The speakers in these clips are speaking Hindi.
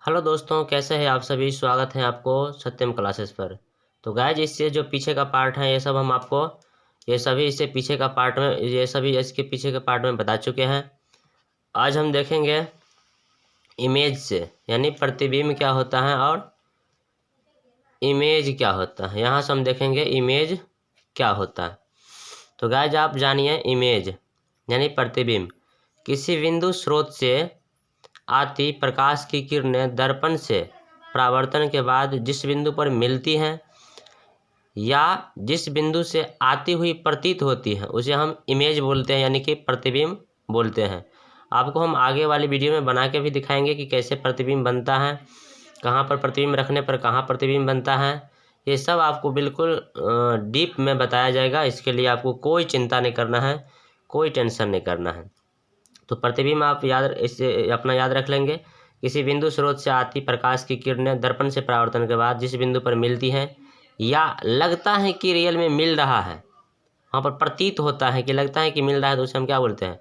हेलो दोस्तों, कैसे हैं आप सभी। स्वागत है आपको सत्यम क्लासेस पर। तो गाइज, इससे जो पीछे का पार्ट है ये सब हम आपको ये सभी इससे पीछे का पार्ट में ये सभी इसके पीछे के पार्ट में बता चुके हैं। आज हम देखेंगे इमेज से, यानी प्रतिबिंब क्या होता है और इमेज क्या होता है। यहाँ से हम देखेंगे इमेज क्या होता है। तो गाइज, आप जानिए इमेज यानी प्रतिबिंब। किसी बिंदु स्रोत से आती प्रकाश की किरणें दर्पण से परावर्तन के बाद जिस बिंदु पर मिलती हैं या जिस बिंदु से आती हुई प्रतीत होती है उसे हम इमेज बोलते हैं, यानी कि प्रतिबिंब बोलते हैं। आपको हम आगे वाली वीडियो में बना के भी दिखाएंगे कि कैसे प्रतिबिंब बनता है, कहाँ पर प्रतिबिंब रखने पर कहाँ प्रतिबिंब बनता है। ये सब आपको बिल्कुल डीप में बताया जाएगा। इसके लिए आपको कोई चिंता नहीं करना है, कोई टेंशन नहीं करना है। तो प्रतिबिंब आप इससे अपना याद रख लेंगे। किसी बिंदु स्रोत से आती प्रकाश की किरणें दर्पण से परावर्तन के बाद जिस बिंदु पर मिलती हैं या लगता है कि रियल में मिल रहा है, वहाँ पर प्रतीत होता है कि लगता है कि मिल रहा है, तो उसे हम क्या बोलते हैं,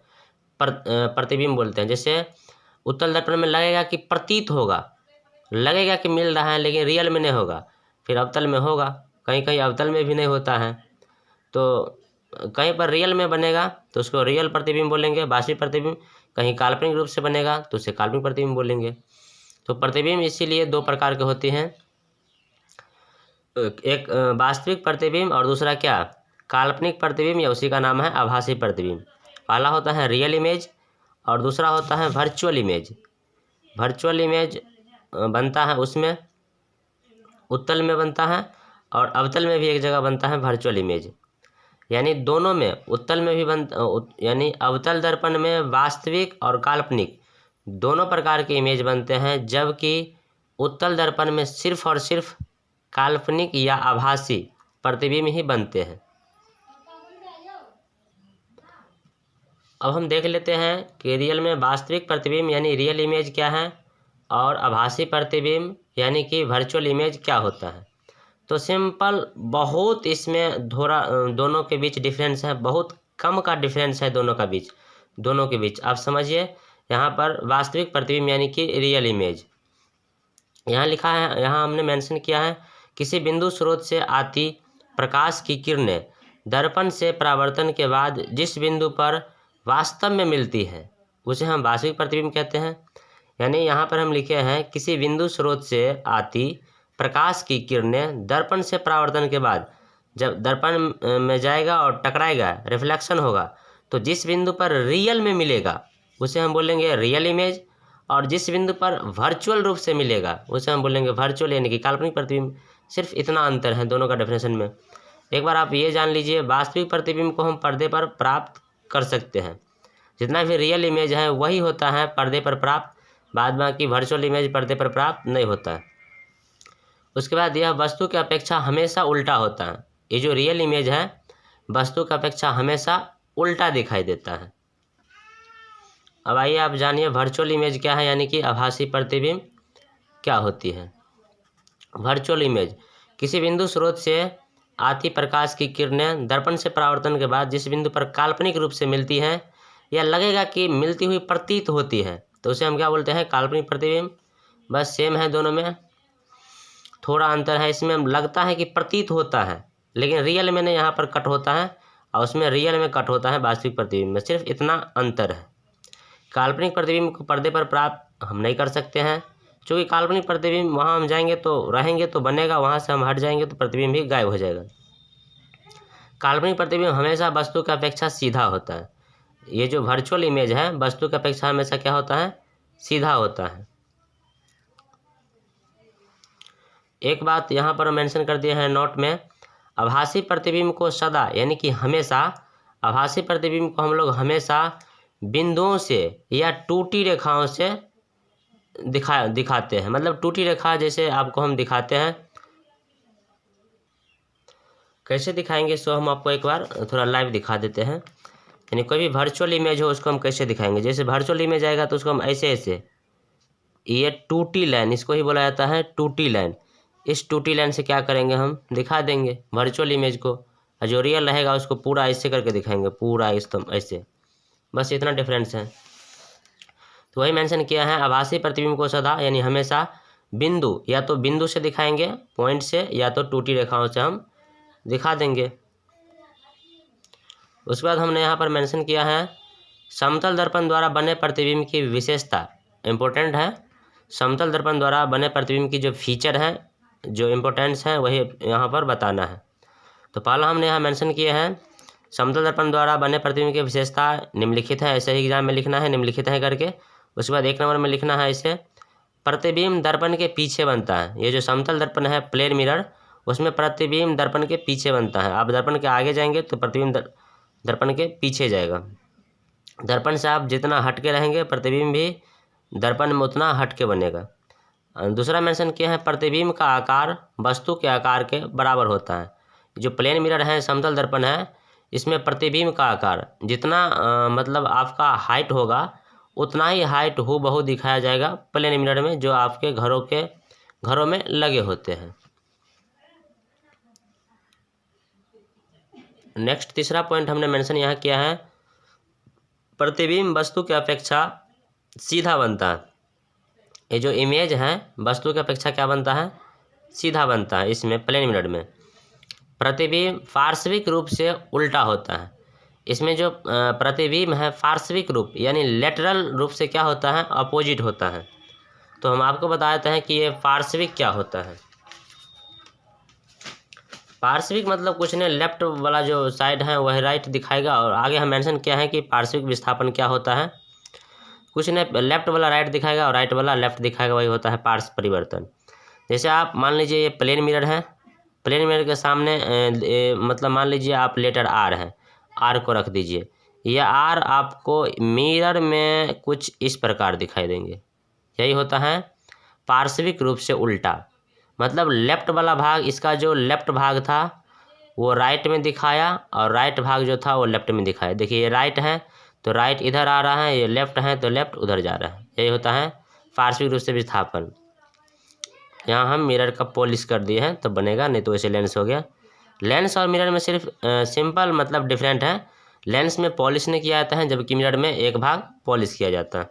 प्रतिबिंब बोलते हैं। जैसे उत्तल दर्पण में लगेगा कि प्रतीत होगा, लगेगा कि मिल रहा है, लेकिन रियल में नहीं होगा। फिर अवतल में होगा, कहीं कहीं अवतल में भी नहीं होता है, तो कहीं पर रियल में बनेगा तो उसको रियल प्रतिबिंब बोलेंगे। वास्तविक प्रतिबिंब कहीं काल्पनिक रूप से बनेगा तो उसे काल्पनिक प्रतिबिंब बोलेंगे। तो प्रतिबिंब इसीलिए दो प्रकार के होते हैं, एक वास्तविक प्रतिबिंब और दूसरा क्या, काल्पनिक प्रतिबिंब, या उसी का नाम है आभासी प्रतिबिंब। पहला होता है रियल इमेज और दूसरा होता है वर्चुअल इमेज। वर्चुअल इमेज बनता है, उसमें उत्तल में बनता है और अवतल में भी एक जगह बनता है वर्चुअल इमेज। यानी दोनों में, उत्तल में भी यानी अवतल दर्पण में वास्तविक और काल्पनिक दोनों प्रकार के इमेज बनते हैं, जबकि उत्तल दर्पण में सिर्फ और सिर्फ काल्पनिक या आभासी प्रतिबिंब ही बनते हैं। अब हम देख लेते हैं कि रियल में वास्तविक प्रतिबिंब यानी रियल इमेज क्या है और आभासी प्रतिबिंब यानी कि वर्चुअल इमेज क्या होता है। तो सिंपल, बहुत इसमें दोनों के बीच डिफरेंस है, बहुत कम का डिफरेंस है दोनों के बीच। आप समझिए, यहाँ पर वास्तविक प्रतिबिंब यानी कि रियल इमेज, यहाँ लिखा है, यहाँ हमने मेंशन किया है, किसी बिंदु स्रोत से आती प्रकाश की किरणें दर्पण से परावर्तन के बाद जिस बिंदु पर वास्तव में मिलती है उसे हम वास्तविक प्रतिबिंब कहते हैं। यानी यहाँ पर हम लिखे हैं, किसी बिंदु स्रोत से आती प्रकाश की किरणें दर्पण से परावर्तन के बाद जब दर्पण में जाएगा और टकराएगा, रिफ्लेक्शन होगा, तो जिस बिंदु पर रियल में मिलेगा उसे हम बोलेंगे रियल इमेज, और जिस बिंदु पर वर्चुअल रूप से मिलेगा उसे हम बोलेंगे वर्चुअल यानी कि काल्पनिक प्रतिबिंब। सिर्फ इतना अंतर है दोनों का डेफिनेशन में। एक बार आप ये जान लीजिए, वास्तविक प्रतिबिंब को हम पर्दे पर प्राप्त कर सकते हैं, जितना भी रियल इमेज है वही होता है पर्दे पर प्राप्त, बाद बाकी वर्चुअल इमेज पर्दे पर प्राप्त नहीं होता है। उसके बाद यह वस्तु की अपेक्षा हमेशा उल्टा होता है। ये जो रियल इमेज है वस्तु की अपेक्षा हमेशा उल्टा दिखाई देता है। अब आइए आप जानिए वर्चुअल इमेज क्या है, यानी कि आभासी प्रतिबिंब क्या होती है। वर्चुअल इमेज, किसी बिंदु स्रोत से आती प्रकाश की किरणें दर्पण से परावर्तन के बाद जिस बिंदु पर काल्पनिक रूप से मिलती हैं या लगेगा कि मिलती हुई प्रतीत होती है, तो उसे हम क्या बोलते हैं, काल्पनिक प्रतिबिंब। बस सेम है दोनों में, थोड़ा अंतर है, इसमें लगता है कि प्रतीत होता है लेकिन रियल में नहीं, यहाँ पर कट होता है, और उसमें रियल में कट होता है वास्तविक प्रतिबिंब में। सिर्फ इतना अंतर है। काल्पनिक प्रतिबिंब को पर्दे पर प्राप्त हम नहीं कर सकते हैं, क्योंकि काल्पनिक प्रतिबिंब वहाँ हम जाएंगे तो रहेंगे तो बनेगा, वहाँ से हम हट जाएंगे तो प्रतिबिंब भी गायब हो जाएगा। काल्पनिक प्रतिबिंब हमेशा वस्तु की अपेक्षा सीधा होता है। ये जो वर्चुअल इमेज है वस्तु की अपेक्षा हमेशा क्या होता है, सीधा होता है। एक बात यहाँ पर मेंशन कर दिया है नोट में, आभासी प्रतिबिंब को सदा यानी कि हमेशा, आभासी प्रतिबिंब को हम लोग हमेशा बिंदुओं से या टूटी रेखाओं से दिखाते हैं। मतलब टूटी रेखा जैसे आपको हम दिखाते हैं, कैसे दिखाएंगे सो हम आपको एक बार थोड़ा लाइव दिखा देते हैं। यानी कोई भी वर्चुअल इमेज हो उसको हम कैसे दिखाएंगे, जैसे वर्चुअल इमेज आएगा तो उसको हम ऐसे ऐसे, ये टूटी लाइन, इसको ही बोला जाता है टूटी लाइन। इस टूटी लाइन से क्या करेंगे, हम दिखा देंगे वर्चुअल इमेज को, और जो रियल रहेगा उसको पूरा ऐसे करके दिखाएंगे, पूरा एकदम ऐसे। बस इतना डिफरेंस है। तो वही मेंशन किया है, आभासी प्रतिबिंब को सदा यानी हमेशा बिंदु, या तो बिंदु से दिखाएंगे पॉइंट से, या तो टूटी रेखाओं से हम दिखा देंगे। उसके बाद हमने यहाँ पर मेंशन किया है समतल दर्पण द्वारा बने प्रतिबिंब की विशेषता, इम्पोर्टेंट है। समतल दर्पण द्वारा बने प्रतिबिंब की जो फीचर है, जो इम्पोर्टेंस है, वही यहाँ पर बताना है। तो पहला हमने यहाँ मेंशन किए हैं समतल दर्पण द्वारा बने प्रतिबिंब की विशेषता निम्नलिखित है, ऐसे ही एग्जाम में लिखना है निम्नलिखित है करके। उसके बाद 1 नंबर में लिखना है इसे प्रतिबिंब दर्पण के पीछे बनता है। ये जो समतल दर्पण है प्लेन मिरर, उसमें प्रतिबिंब दर्पण के पीछे बनता है। आप दर्पण के आगे जाएंगे तो प्रतिबिंब दर्पण के पीछे जाएगा। दर्पण से आप जितना हटके रहेंगे प्रतिबिंब भी दर्पण में उतना हटके बनेगा। दूसरा मेंशन किया है प्रतिबिंब का आकार वस्तु के आकार के बराबर होता है। जो प्लेन मिरर है समतल दर्पण है, इसमें प्रतिबिंब का आकार जितना मतलब आपका हाइट होगा उतना ही हाइट हूबहू दिखाया जाएगा प्लेन मिरर में, जो आपके घरों में लगे होते हैं। नेक्स्ट तीसरा पॉइंट हमने मेंशन यहाँ किया है प्रतिबिंब वस्तु की अपेक्षा सीधा बनता है। ये जो इमेज है वस्तु की अपेक्षा क्या बनता है, सीधा बनता है। इसमें प्लेन मिरर में प्रतिबिंब पार्श्विक रूप से उल्टा होता है। इसमें जो प्रतिबिंब है पार्श्विक रूप यानी लेटरल रूप से क्या होता है, अपोजिट होता है। तो हम आपको बता देते हैं कि ये पार्श्विक क्या होता है। पार्श्विक मतलब कुछ नहीं, लेफ्ट वाला जो साइड है वह राइट दिखाएगा। और आगे हम मेंशन किया है कि पार्श्विक विस्थापन क्या होता है, कुछ नहीं, लेफ्ट वाला राइट दिखाएगा और राइट वाला लेफ्ट दिखाएगा, वही होता है पार्श्व परिवर्तन। जैसे आप मान लीजिए ये प्लेन मिरर है, प्लेन मिरर के सामने मतलब मान लीजिए आप लेटर आर है, आर को रख दीजिए। यह आर आपको मिरर में कुछ इस प्रकार दिखाई देंगे, यही होता है पार्श्विक रूप से उल्टा। मतलब लेफ्ट वाला भाग, इसका जो लेफ्ट भाग था वो राइट में दिखाया और राइट भाग जो था वो लेफ्ट में दिखाया। देखिए ये राइट है तो राइट इधर आ रहा है, ये लेफ्ट है तो लेफ्ट उधर जा रहा है, यही होता है पार्श्विक रूप से विस्थापन। यहाँ हम मिरर का पॉलिश कर दिए हैं तो बनेगा, नहीं तो वैसे लेंस हो गया। लेंस और मिरर में सिर्फ सिंपल मतलब डिफरेंट है, लेंस में पॉलिश नहीं किया जाता है जबकि मिरर में एक भाग पॉलिश किया जाता है।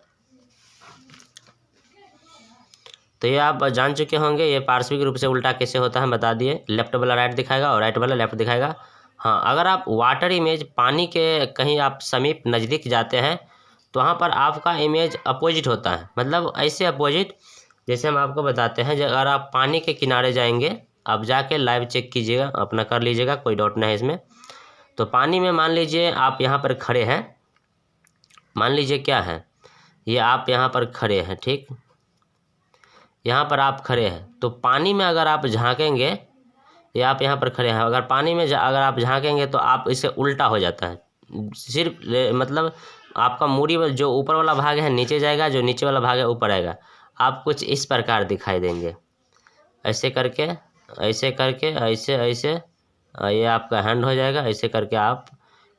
तो ये आप जान चुके होंगे ये पार्श्विक रूप से उल्टा कैसे होता है, बता दिए। लेफ्ट वाला राइट दिखाएगा और राइट वाला लेफ्ट दिखाएगा। हाँ, अगर आप वाटर इमेज पानी के कहीं आप समीप नज़दीक जाते हैं तो वहाँ पर आपका इमेज अपोजिट होता है। मतलब ऐसे अपोजिट जैसे हम आपको बताते हैं, अगर आप पानी के किनारे जाएंगे, आप जाके लाइव चेक कीजिएगा, अपना कर लीजिएगा, कोई डाउट नहीं है इसमें। तो पानी में मान लीजिए आप यहाँ पर खड़े हैं, मान लीजिए क्या है ये, आप यहाँ पर खड़े हैं, ठीक, यहाँ पर आप खड़े हैं। तो पानी में अगर आप झांकेंगे, ये आप यहाँ पर खड़े हैं, अगर पानी में अगर आप झांकेंगे तो आप इसे उल्टा हो जाता है। सिर्फ मतलब आपका मूड़ी जो ऊपर वाला भाग है नीचे जाएगा, जो नीचे वाला भाग है ऊपर आएगा। आप कुछ इस प्रकार दिखाई देंगे, ऐसे करके, ऐसे करके, ऐसे ऐसे, ये आपका हैंड हो जाएगा, ऐसे करके आप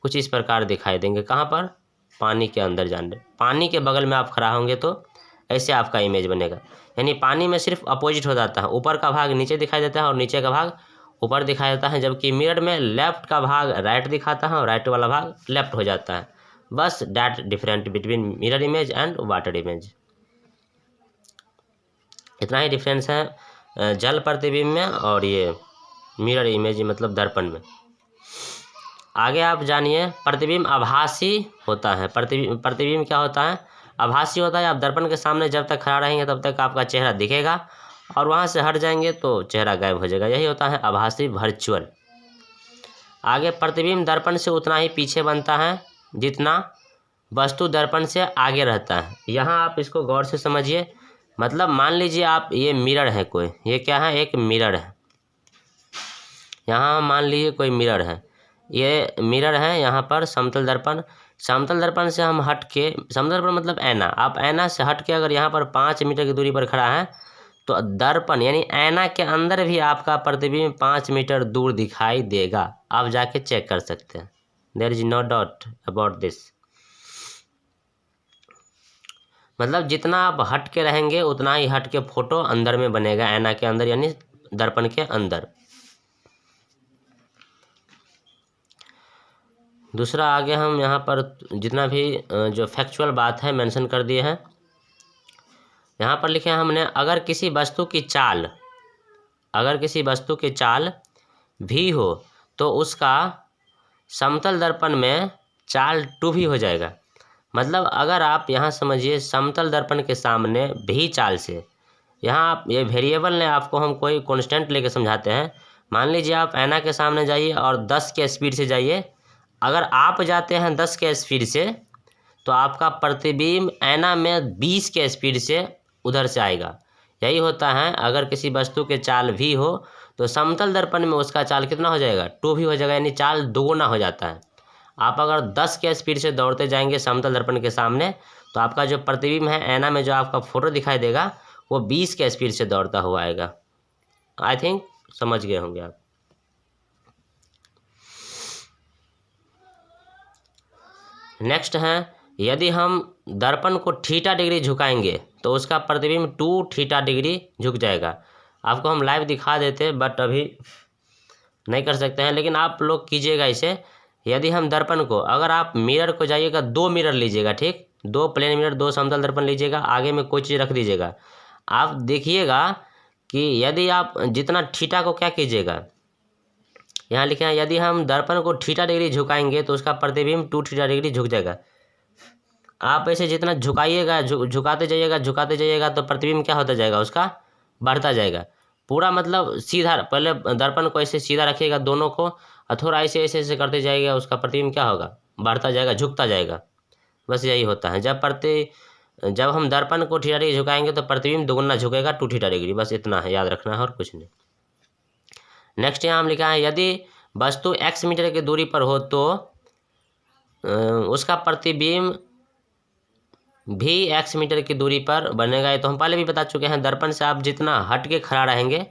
कुछ इस प्रकार दिखाई देंगे। कहाँ पर, पानी के अंदर जाने, पानी के बगल में आप खड़ा होंगे तो ऐसे आपका इमेज बनेगा। यानी पानी में सिर्फ अपोजिट हो जाता है, ऊपर का भाग नीचे दिखाई देता है और नीचे का भाग ऊपर दिखाई देता है, जबकि मिरर में लेफ्ट का भाग राइट दिखाता है और राइट वाला भाग लेफ्ट हो जाता है। बस that different between mirror image and water image, इतना ही डिफरेंस है जल प्रतिबिंब में और ये मिरर इमेज मतलब दर्पण में। आगे आप जानिए प्रतिबिंब आभासी होता है। प्रतिबिंब क्या होता है, आभासी होता है। आप दर्पण के सामने जब तक खड़ा रहेंगे तब तक आपका चेहरा दिखेगा और वहाँ से हट जाएंगे तो चेहरा गायब हो जाएगा, यही होता है आभासी, वर्चुअल। आगे प्रतिबिंब दर्पण से उतना ही पीछे बनता है जितना वस्तु दर्पण से आगे रहता है। यहाँ आप इसको गौर से समझिए। मतलब मान लीजिए आप, ये मिरर है कोई, ये क्या है, एक मिरर है। यहाँ मान लीजिए कोई मिरर है, ये मिरर है। यहाँ पर समतल दर्पण, समतल दर्पण से हम हट के, समतल दर्पण मतलब ऐना, आप ऐना से हट के अगर यहाँ पर 5 मीटर की दूरी पर खड़ा है तो दर्पण यानी ऐना के अंदर भी आपका प्रतिबिंब 5 मीटर दूर दिखाई देगा। आप जाके चेक कर सकते हैं, there is no doubt about this. मतलब जितना आप हट के रहेंगे उतना ही हट के फोटो अंदर में बनेगा, ऐना के अंदर यानी दर्पण के अंदर। दूसरा आगे हम यहाँ पर जितना भी जो फैक्चुअल बात है मेंशन कर दिए हैं। यहाँ पर लिखे हैं हमने, अगर किसी वस्तु की चाल भी हो तो उसका समतल दर्पण में चाल टू भी हो जाएगा। मतलब अगर आप यहाँ समझिए, समतल दर्पण के सामने भी चाल से, यहाँ आप ये वेरिएबल ने आपको हम कोई कांस्टेंट लेके समझाते हैं। मान लीजिए आप ऐना के सामने जाइए और 10 के स्पीड से जाइए। अगर आप जाते हैं 10 के स्पीड से तो आपका प्रतिबिंब ऐना में 20 के स्पीड से उधर से आएगा। यही होता है, अगर किसी वस्तु के चाल भी हो तो समतल दर्पण में उसका चाल कितना हो जाएगा, टू भी हो जाएगा, यानी चाल दोगुना हो जाता है। आप अगर 10 के स्पीड से दौड़ते जाएंगे समतल दर्पण के सामने तो आपका जो प्रतिबिंब है ऐना में, जो आपका फोटो दिखाई देगा, वो 20 के स्पीड से दौड़ता हुआ आएगा। आई थिंक समझ गए होंगे आप। नेक्स्ट है, यदि हम दर्पण को थीटा डिग्री झुकाएंगे तो उसका प्रतिबिंब 2 थीटा डिग्री झुक जाएगा। आपको हम लाइव दिखा देते बट अभी नहीं कर सकते हैं, लेकिन आप लोग कीजिएगा इसे। यदि हम दर्पण को, अगर आप मिरर को जाइएगा, 2 मिरर लीजिएगा, ठीक, 2 प्लेन मिरर, 2 समतल दर्पण लीजिएगा, आगे में कोई चीज़ रख दीजिएगा। आप देखिएगा कि यदि आप जितना थीटा को क्या कीजिएगा, यहाँ लिखे हैं, यदि हम दर्पण को थीटा डिग्री झुकाएंगे तो उसका प्रतिबिंब 2 थीटा डिग्री झुक जाएगा। आप ऐसे जितना झुकाइएगा, झुकाते जाइएगा तो प्रतिबिंब क्या होता जाएगा, उसका बढ़ता जाएगा पूरा। मतलब सीधा, पहले दर्पण को ऐसे सीधा रखिएगा दोनों को, और थोड़ा ऐसे ऐसे ऐसे करते जाइएगा, उसका प्रतिबिंब क्या होगा, बढ़ता जाएगा, झुकता जाएगा। बस यही होता है। जब हम दर्पण को थीटा डिग्री झुकाएंगे तो प्रतिबिंब दोगुना झुकेगा, 2 थीटा डिग्री। बस इतना है, याद रखना है और कुछ नहीं। नेक्स्ट यहाँ हम लिखा है, यदि वस्तु x मीटर की दूरी पर हो तो उसका प्रतिबिंब भी x मीटर की दूरी पर बनेगा। ये तो हम पहले भी बता चुके हैं। दर्पण से आप जितना हट के खड़ा रहेंगे,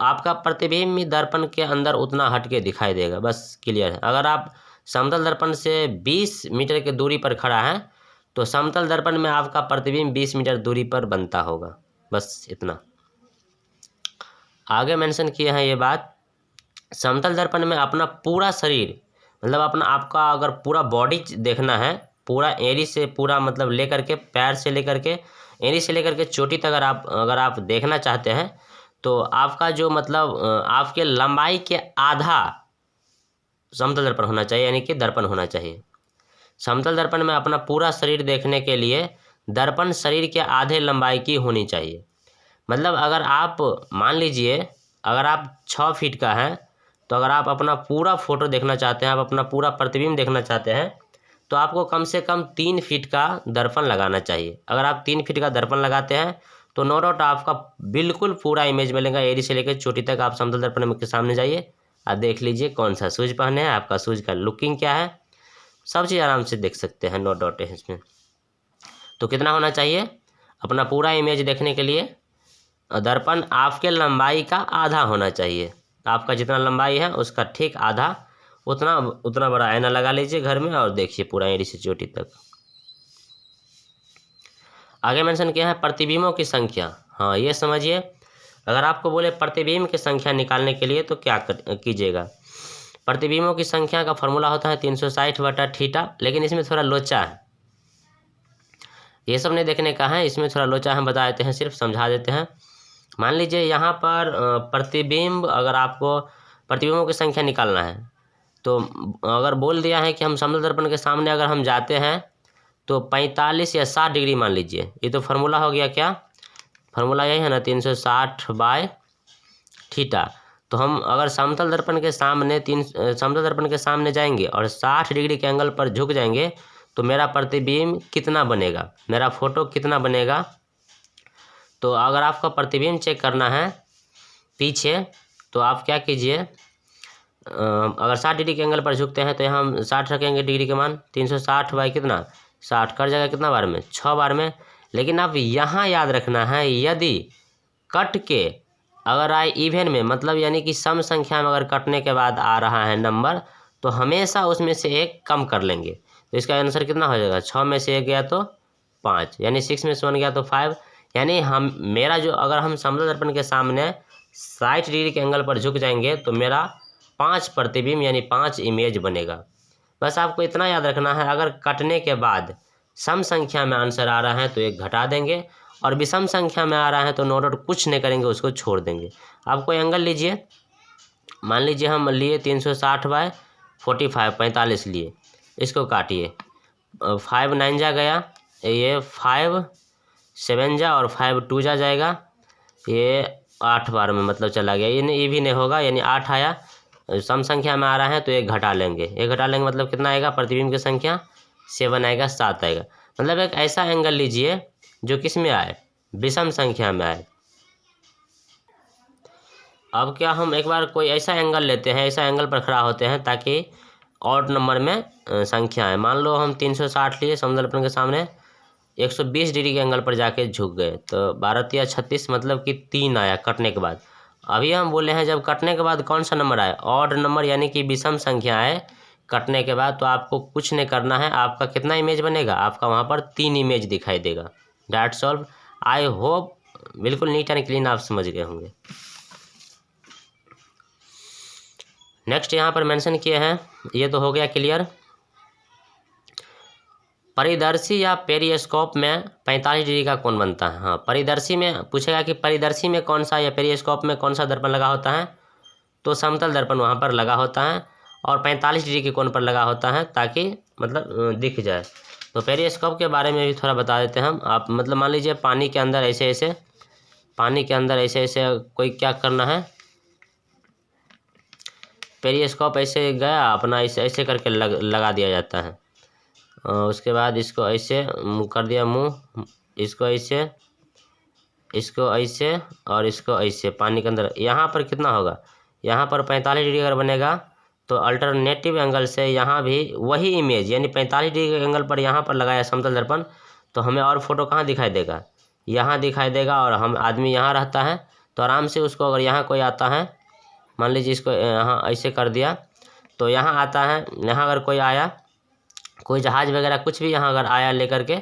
आपका प्रतिबिंब भी दर्पण के अंदर उतना हट के दिखाई देगा। बस क्लियर है। अगर आप समतल दर्पण से 20 मीटर की दूरी पर खड़ा है तो समतल दर्पण में आपका प्रतिबिंब 20 मीटर दूरी पर बनता होगा। बस इतना। आगे मेंशन किए हैं ये बात, समतल दर्पण में अपना पूरा शरीर, मतलब आपका अगर पूरा बॉडी देखना है, पूरा एड़ी से पूरा, मतलब लेकर के पैर से लेकर के एड़ी से लेकर के चोटी तक अगर आप देखना चाहते हैं तो आपका जो, मतलब आपके लंबाई के आधा समतल दर्पण होना चाहिए, यानी कि दर्पण होना चाहिए। समतल दर्पण में अपना पूरा शरीर देखने के लिए दर्पण शरीर के आधे लंबाई की होनी चाहिए। मतलब अगर आप मान लीजिए, अगर आप 6 फीट का हैं तो अगर आप अपना पूरा फोटो देखना चाहते हैं, आप अपना पूरा प्रतिबिंब देखना चाहते हैं, तो आपको कम से कम 3 फीट का दर्पण लगाना चाहिए। अगर आप 3 फीट का दर्पण लगाते हैं तो नो डाउट आपका बिल्कुल पूरा इमेज मिलेगा। एड़ी से लेकर चोटी तक आप समतल दर्पण के सामने जाइए और देख लीजिए कौन सा शूज पहने हैं, आपका शूज का लुकिंग क्या है, सब चीज़ आराम से देख सकते हैं, नो डाउट है इसमें। तो कितना होना चाहिए, अपना पूरा इमेज देखने के लिए दर्पण आपके लंबाई का आधा होना चाहिए। आपका जितना लंबाई है उसका ठीक आधा, उतना बड़ा आईना लगा लीजिए घर में और देखिए पूरा एड़ी से चोटी तक। आगे मेंशन किया है प्रतिबिंबों की संख्या। हाँ, ये समझिए, अगर आपको बोले प्रतिबिंब की संख्या निकालने के लिए तो क्या कीजिएगा। प्रतिबिंबों की संख्या का फॉर्मूला होता है 360/θ, लेकिन इसमें थोड़ा लोचा है, ये सब नहीं देखने का है, इसमें थोड़ा लोचा हम बता देते हैं, सिर्फ समझा देते हैं। मान लीजिए यहाँ पर प्रतिबिंब, अगर आपको प्रतिबिंबों की संख्या निकालना है तो अगर बोल दिया है कि हम समतल दर्पण के सामने अगर हम जाते हैं तो 45 या 60 डिग्री मान लीजिए, ये तो फार्मूला हो गया। क्या फार्मूला यही है ना, 360/θ। तो हम अगर समतल दर्पण के सामने जाएंगे और 60 डिग्री के एंगल पर झुक जाएंगे तो मेरा प्रतिबिंब कितना बनेगा, मेरा फोटो कितना बनेगा। तो अगर आपका प्रतिबिंब चेक करना है पीछे तो आप क्या कीजिए, अगर 60 डिग्री के एंगल पर झुकते हैं तो यहाँ हम 60 रखेंगे डिग्री के मान, 360 बाई कितना 60 कर जाएगा कितना बार में, 6 बार में। लेकिन अब यहाँ याद रखना है, यदि कट के अगर आए इवन में, मतलब यानी कि सम संख्या में अगर कटने के बाद आ रहा है नंबर, तो हमेशा उसमें से एक कम कर लेंगे। तो इसका आंसर कितना हो जाएगा, 6 में से 1 गया तो 5, यानी 6 में से 1 गया तो 5। यानी मेरा जो, अगर हम समतल दर्पण के सामने 60 डिग्री के एंगल पर झुक जाएंगे तो मेरा 5 प्रतिबिंब यानी 5 इमेज बनेगा। बस आपको इतना याद रखना है, अगर कटने के बाद सम संख्या में आंसर आ रहा है तो 1 घटा देंगे, और विषम संख्या में आ रहा है तो नोट आउट कुछ नहीं करेंगे, उसको छोड़ देंगे। आप कोई एंगल लीजिए, मान लीजिए हम लिए 360/45 45 लिए, इसको काटिए। 5 9 जा गया, ये 5 7 जा और 5 2 जा जाएगा, ये 8 बार में मतलब चला गया, ये भी नहीं होगा, यानी 8 आया। सम संख्या में आ रहा है तो एक घटा लेंगे, एक घटा लेंगे मतलब कितना आएगा, प्रतिबिंब की संख्या 7 आएगा, 7 आएगा। मतलब एक ऐसा एंगल लीजिए जो किस में आए, विषम संख्या में आए। अब क्या हम एक बार कोई ऐसा एंगल लेते हैं, ऐसा एंगल पर खड़ा होते हैं ताकि ऑड नंबर में संख्या है। मान लो हम 360 लिए, समदर्पण के सामने 120 डिग्री के एंगल पर जाके झुक गए, तो 12 या 36 मतलब कि 3 आया कटने के बाद। अभी हम बोले हैं जब कटने के बाद कौन सा नंबर आए, ऑड नंबर यानी कि विषम संख्या आए कटने के बाद, तो आपको कुछ नहीं करना है। आपका कितना इमेज बनेगा, आपका वहाँ पर 3 इमेज दिखाई देगा। That's all. आई होप बिल्कुल नीट एंड क्लीन आप समझ गए होंगे। नेक्स्ट यहाँ पर मेंशन किए हैं, ये तो हो गया क्लियर। परिदर्शी या पेरिस्कोप में 45 डिग्री का कोण बनता है। हाँ, परिदर्शी में पूछेगा कि परिदर्शी में कौन सा या पेरिस्कोप में कौन सा दर्पण लगा होता है, तो समतल दर्पण वहाँ पर लगा होता है और 45 डिग्री के कोण पर लगा होता है ताकि मतलब दिख जाए। तो पेरिस्कोप के बारे में भी थोड़ा बता देते हैं हम। आप मतलब मान लीजिए पानी के अंदर ऐसे ऐसे, पानी के अंदर ऐसे ऐसे कोई क्या करना है, पेरिस्कोप ऐसे गया अपना, ऐसे ऐसे करके लगा दिया जाता है। उसके बाद इसको ऐसे कर दिया मुंह, इसको ऐसे, इसको ऐसे और इसको ऐसे पानी के अंदर। यहाँ पर कितना होगा, यहाँ पर 45 डिग्री अगर बनेगा तो अल्टरनेटिव एंगल से यहाँ भी वही इमेज, यानी 45 डिग्री के एंगल पर यहाँ पर लगाया समतल दर्पण, तो हमें और फोटो कहाँ दिखाई देगा, यहाँ दिखाई देगा। और हम आदमी यहाँ रहता है तो आराम से उसको, अगर यहाँ कोई आता है, मान लीजिए इसको यहाँ ऐसे कर दिया तो यहाँ आता है, यहाँ अगर कोई आया, कोई जहाज़ वगैरह कुछ भी यहाँ अगर आया लेकर के,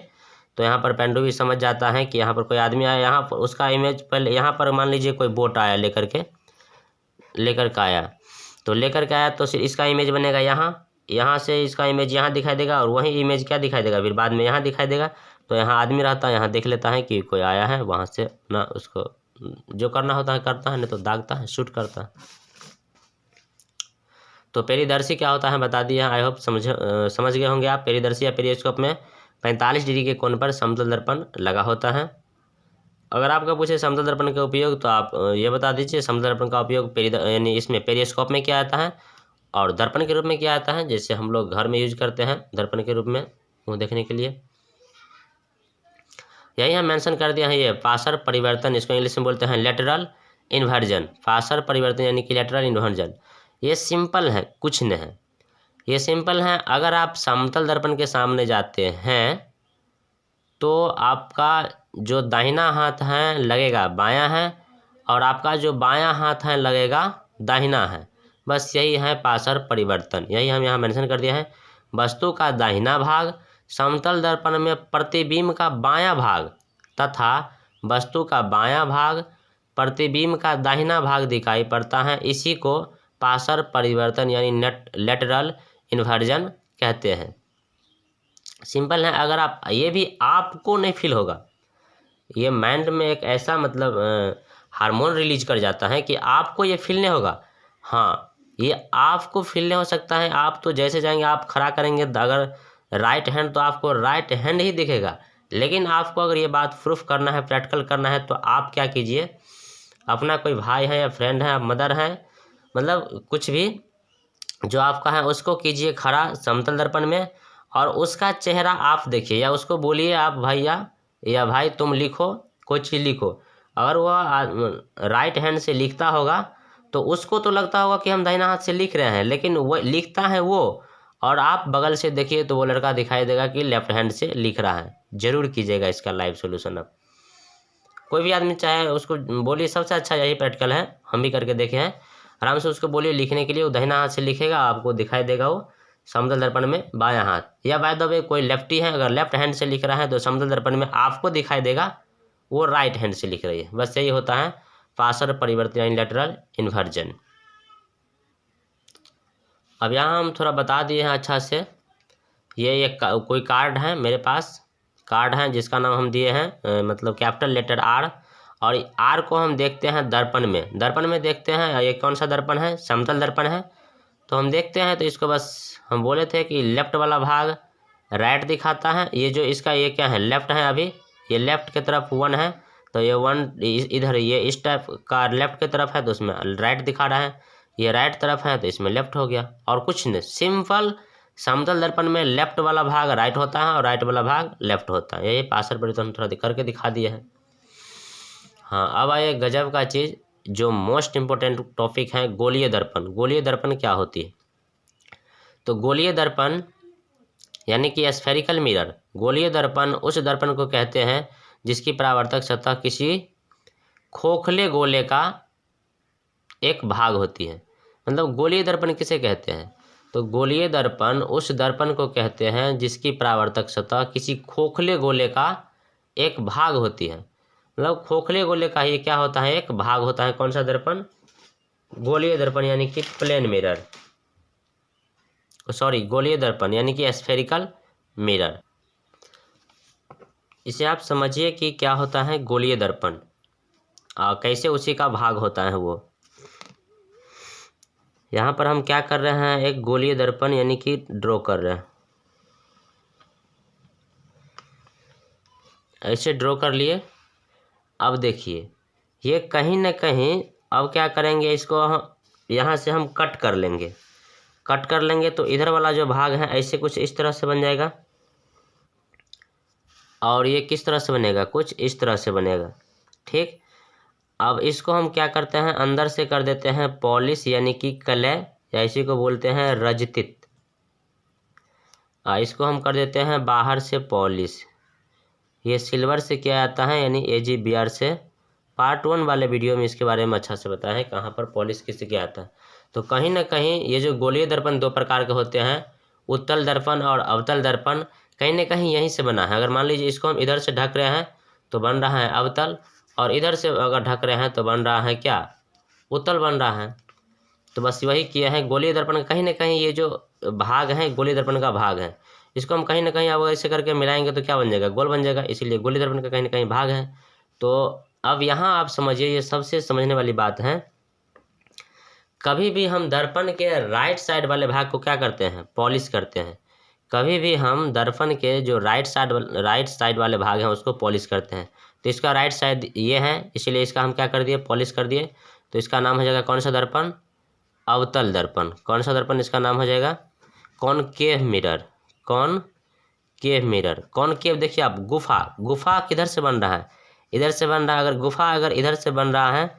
तो यहाँ पर पेंडुबी समझ जाता है कि यहाँ पर कोई आदमी आया। यहाँ पर उसका इमेज पहले, यहाँ पर मान लीजिए कोई बोट आया लेकर के आया, तो लेकर के आया तो इसका इमेज बनेगा यहाँ, यहाँ से इसका इमेज यहाँ दिखाई देगा और वही इमेज क्या दिखाई देगा, फिर बाद में यहाँ दिखाई देगा। तो यहाँ आदमी रहता है, यहाँ देख लेता है कि कोई आया है, वहाँ से ना उसको जो करना होता है करता है, नहीं तो दागता है, शूट करता है। तो पेरिदर्शी क्या होता है बता दिया, आई होप समझ गए होंगे आप। पेरिदर्शी या पेरिस्कोप में 45 डिग्री के कोण पर समतल दर्पण लगा होता है। अगर आपका पूछे समतल दर्पण का उपयोग, तो आप ये बता दीजिए समतल दर्पण का उपयोग यानी इसमें पेरिस्कोप में क्या आता है और दर्पण के रूप में क्या आता है, जैसे हम लोग घर में यूज करते हैं दर्पण के रूप में मुँह देखने के लिए। यही हम मेंशन कर दिया है, ये पासर परिवर्तन, इसको इंग्लिश में बोलते हैं लेटरल इन्वर्जन। पासर परिवर्तन यानी कि लेटरल इन्वर्जन, ये सिंपल है, कुछ नहीं है, ये सिंपल है। अगर आप समतल दर्पण के सामने जाते हैं तो आपका जो दाहिना हाथ है लगेगा बायां है और आपका जो बायां हाथ है लगेगा दाहिना है। बस यही है पासर परिवर्तन, यही हम यहाँ मेंशन कर दिया है। वस्तु का दाहिना भाग समतल दर्पण में प्रतिबिंब का बायां भाग तथा वस्तु का बायां भाग प्रतिबिंब का दाहिना भाग दिखाई पड़ता है, इसी को पासर परिवर्तन यानी लेटरल इन्वर्जन कहते हैं। सिंपल है। अगर आप ये भी आपको नहीं फील होगा, ये माइंड में एक ऐसा मतलब हार्मोन रिलीज कर जाता है कि आपको ये फील नहीं होगा। हाँ, ये आपको फील नहीं हो सकता है। आप तो जैसे जाएंगे, आप खड़ा करेंगे अगर राइट हैंड, तो आपको राइट हैंड ही दिखेगा। लेकिन आपको अगर ये बात प्रूफ करना है, प्रैक्टिकल करना है, तो आप क्या कीजिए, अपना कोई भाई है या फ्रेंड है, मदर है, मतलब कुछ भी जो आपका है, उसको कीजिए खड़ा समतल दर्पण में और उसका चेहरा आप देखिए, या उसको बोलिए आप भैया या भाई तुम लिखो, कोई चीज़ लिखो। अगर वह राइट हैंड से लिखता होगा तो उसको तो लगता होगा कि हम दाहिना हाथ से लिख रहे हैं, लेकिन वो लिखता है वो, और आप बगल से देखिए तो वो लड़का दिखाई देगा कि लेफ्ट हैंड से लिख रहा है। जरूर कीजिएगा इसका लाइव सोल्यूशन। अब कोई भी आदमी चाहे उसको बोलिए, सबसे अच्छा यही प्रैक्टिकल है, हम भी करके देखे हैं। आराम से उसको बोलिए लिखने के लिए, वो दाहिना हाथ से लिखेगा, आपको दिखाई देगा वो समतल दर्पण में बायां हाथ। या बाय द वे कोई लेफ्टी है, अगर लेफ्ट हैंड से लिख रहा है तो समतल दर्पण में आपको दिखाई देगा वो राइट हैंड से लिख रही है। बस यही होता है पासर परिवर्तन यानी लेटरल इन्वर्जन। अब यहाँ हम थोड़ा बता दिए हैं अच्छा से। ये एक कोई कार्ड है मेरे पास, कार्ड है जिसका नाम हम दिए हैं मतलब कैपिटल लेटर आर, और आर को हम देखते हैं दर्पण में। दर्पण में देखते हैं, ये कौन सा दर्पण है? समतल दर्पण है। तो हम देखते हैं, तो इसको बस हम बोले थे कि लेफ्ट वाला भाग राइट दिखाता है। ये जो इसका ये क्या है? लेफ्ट है। अभी ये लेफ्ट की तरफ 1 है, तो ये 1 इधर ये इस टाइप का लेफ्ट की तरफ है, तो उसमें राइट दिखा रहा है। ये राइट तरफ है तो इसमें लेफ्ट हो गया, और कुछ नहीं। सिंपल समतल दर्पण में लेफ्ट वाला भाग राइट होता है और राइट वाला भाग लेफ्ट होता है। यही पार्श्व परिवर्तन थोड़ा करके दिखा दिया है। हाँ, अब आइए गजब का चीज़, जो मोस्ट इम्पोर्टेंट टॉपिक है, गोलीय दर्पण। गोलीय दर्पण क्या होती है? तो गोलीय दर्पण यानी कि स्फेरिकल मिरर। गोलीय दर्पण उस दर्पण को कहते हैं जिसकी परावर्तक सतह किसी खोखले गोले का एक भाग होती है। मतलब गोलीय दर्पण किसे कहते हैं? तो गोलीय दर्पण उस दर्पण को कहते हैं जिसकी परावर्तक सतह किसी खोखले गोले का एक भाग होती है। मतलब खोखले गोले का ये क्या होता है? एक भाग होता है। कौन सा दर्पण? गोलीय दर्पण यानी कि प्लेन मिरर, सॉरी गोलीय दर्पण यानी कि स्फेरिकल मिरर। इसे आप समझिए कि क्या होता है गोलीय दर्पण, कैसे उसी का भाग होता है वो। यहाँ पर हम क्या कर रहे हैं? एक गोलीय दर्पण यानी कि ड्रॉ कर रहे हैं। ऐसे ड्रॉ कर लिए। अब देखिए, ये कहीं ना कहीं, अब क्या करेंगे, इसको यहाँ से हम कट कर लेंगे। कट कर लेंगे तो इधर वाला जो भाग है ऐसे कुछ इस तरह से बन जाएगा, और ये किस तरह से बनेगा? कुछ इस तरह से बनेगा। ठीक, अब इसको हम क्या करते हैं? अंदर से कर देते हैं पॉलिश यानी कि कलय, या इसी को बोलते हैं रजतित। इसको हम कर देते हैं बाहर से पॉलिश। ये सिल्वर से किया जाता है यानी AgBr से। पार्ट 1 वाले वीडियो में इसके बारे में अच्छा से बताया है कहाँ पर पॉलिश किससे किया जाता है। तो कहीं ना कहीं ये जो गोलीय दर्पण 2 प्रकार के होते हैं, उत्तल दर्पण और अवतल दर्पण, कहीं ना कहीं यहीं से बना है। अगर मान लीजिए इसको हम इधर से ढक रहे हैं तो बन रहा है अवतल, और इधर से अगर ढक रहे हैं तो बन रहा है क्या? उत्तल बन रहा है। तो बस वही किया है। गोलीय दर्पण कहीं ना कहीं ये जो भाग है गोलीय दर्पण का भाग है, इसको हम कहीं ना कहीं अब ऐसे करके मिलाएंगे तो क्या बन जाएगा? गोल बन जाएगा। इसीलिए गोलीय दर्पण का कहीं ना कहीं भाग है। तो अब यहाँ आप समझिए, ये सबसे समझने वाली बात है, कभी भी हम दर्पण के राइट साइड वाले भाग को क्या करते हैं? पॉलिश करते हैं। कभी भी हम दर्पण के जो राइट साइड वाले भाग हैं उसको पॉलिश करते हैं। तो इसका राइट साइड ये है, इसीलिए इसका हम क्या कर दिए? पॉलिश कर दिए। तो इसका नाम हो जाएगा कौन सा दर्पण? अवतल दर्पण। कौन सा दर्पण इसका नाम हो जाएगा? Concave mirror. Concave mirror. Concave देखिए आप, गुफा किधर से बन रहा है? इधर से बन रहा है। अगर गुफा अगर इधर से बन रहा है,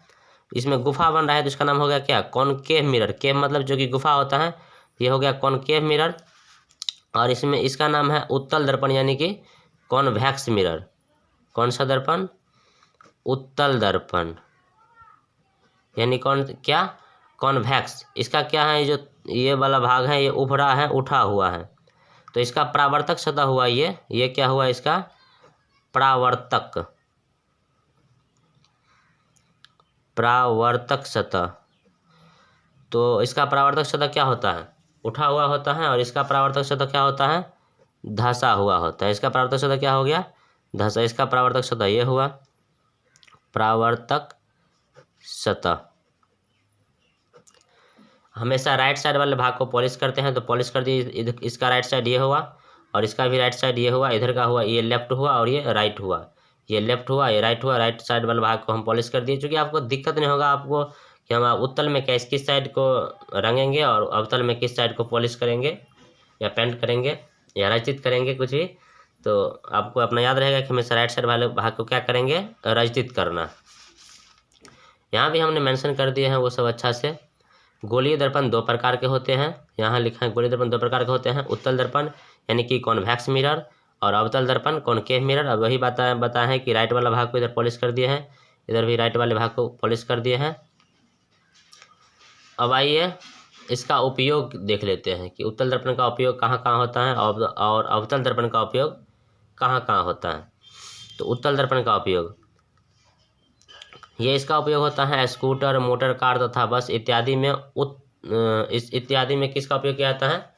इसमें गुफा बन रहा है, तो इसका नाम हो गया क्या? Concave mirror. केव मतलब जो कि गुफा होता है, ये हो गया कॉनकेव मिरर। और इसमें इसका नाम है उत्तल दर्पण यानी कि कॉन्वेक्स मिरर। कौन सा दर्पण? उत्तल दर्पण यानी क्या? कॉन्वेक्स। इसका क्या है? जो ये वाला भाग है ये उभरा है, उठा हुआ है, तो इसका परावर्तक सतह हुआ ये क्या हुआ? इसका परावर्तक सतह। तो इसका परावर्तक सतह क्या होता है? उठा हुआ होता है। और इसका परावर्तक सतह क्या होता है? धंसा हुआ होता है। इसका परावर्तक सतह क्या हो गया? धंसा। इसका परावर्तक सतह ये हुआ परावर्तक सतह। हमेशा राइट साइड वाले भाग को पॉलिश करते हैं, तो पॉलिश कर दिए। इसका राइट साइड ये हुआ, और इसका भी राइट साइड ये हुआ। इधर का हुआ ये लेफ्ट हुआ, और ये राइट हुआ। ये लेफ्ट हुआ, ये राइट हुआ। राइट साइड वाले भाग को हम पॉलिश कर दिए, चूँकि आपको दिक्कत नहीं होगा आपको कि हम उत्तल में किस साइड को रंगेंगे और अवतल में किस साइड को पॉलिश करेंगे या पेंट करेंगे या रचित करेंगे कुछ भी। तो आपको अपना याद रहेगा कि हमेशा राइट साइड वाले भाग को क्या करेंगे? रचित करना। यहाँ भी हमने मेंशन कर दिए हैं वो सब अच्छा से। गोलीय दर्पण 2 प्रकार के होते हैं। यहाँ लिखा है गोलीय दर्पण 2 प्रकार के होते हैं, उत्तल दर्पण यानी कि कॉन्वेक्स मिरर, और अवतल दर्पण कॉनकेव मिरर। अब वही बताया है कि राइट वाला भाग को इधर पॉलिश कर दिए हैं, इधर भी राइट वाले भाग को पॉलिश कर दिए हैं। अब आइए इसका उपयोग देख लेते हैं कि उत्तल दर्पण का उपयोग कहाँ कहाँ होता है और अवतल दर्पण का उपयोग कहाँ कहाँ होता है। तो उत्तल दर्पण का उपयोग, ये इसका उपयोग होता है स्कूटर, मोटर कार तथा बस इत्यादि में। इत्यादि में किसका उपयोग किया जाता है?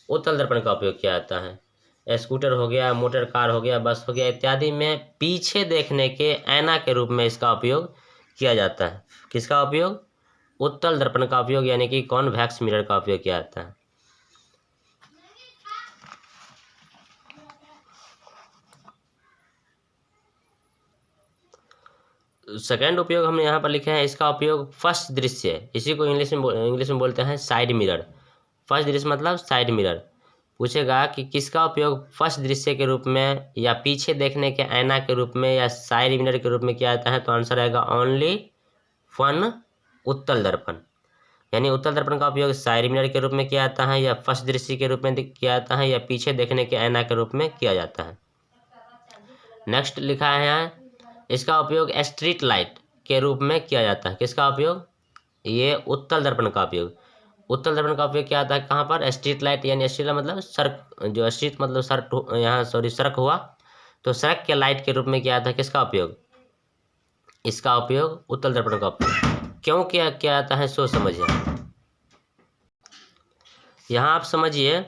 उत्तल दर्पण का उपयोग किया जाता है। स्कूटर हो गया, मोटर कार हो गया, बस हो गया इत्यादि में पीछे देखने के ऐना के रूप में इसका उपयोग किया जाता है। किसका उपयोग? उत्तल दर्पण का उपयोग यानी कि कॉन्वेक्स मिरर का उपयोग किया जाता है। सेकेंड उपयोग हमने यहाँ पर लिखे हैं, इसका उपयोग फर्स्ट दृश्य, इसी को इंग्लिश में बोलते हैं साइड मिरर। फर्स्ट दृश्य मतलब साइड मिरर। पूछेगा कि किसका उपयोग फर्स्ट दृश्य के रूप में या पीछे देखने के ऐना के रूप में या साइड मिरर के रूप में किया जाता है, तो आंसर आएगा ओनली वन उत्तल दर्पण। यानी उत्तल दर्पण का उपयोग साइड मिरर के रूप में किया जाता है, या फर्स्ट दृश्य के रूप में किया जाता है, या पीछे देखने के ऐना के रूप में किया जाता है। नेक्स्ट लिखा है यहाँ, इसका उपयोग स्ट्रीट लाइट के रूप में किया जाता है। किसका उपयोग? ये उत्तल दर्पण का उपयोग। उत्तल दर्पण का उपयोग क्या आता है कहाँ पर? स्ट्रीट लाइट, यानी स्ट्रीट मतलब सड़क, जो स्ट्रीट मतलब सड़क, यहाँ सॉरी सड़क हुआ, तो सड़क के लाइट के रूप में किया जाता है। किसका उपयोग? इसका उपयोग उत्तल दर्पण का उपयोग क्यों किया जाता है, सोच समझिए। यहाँ आप समझिए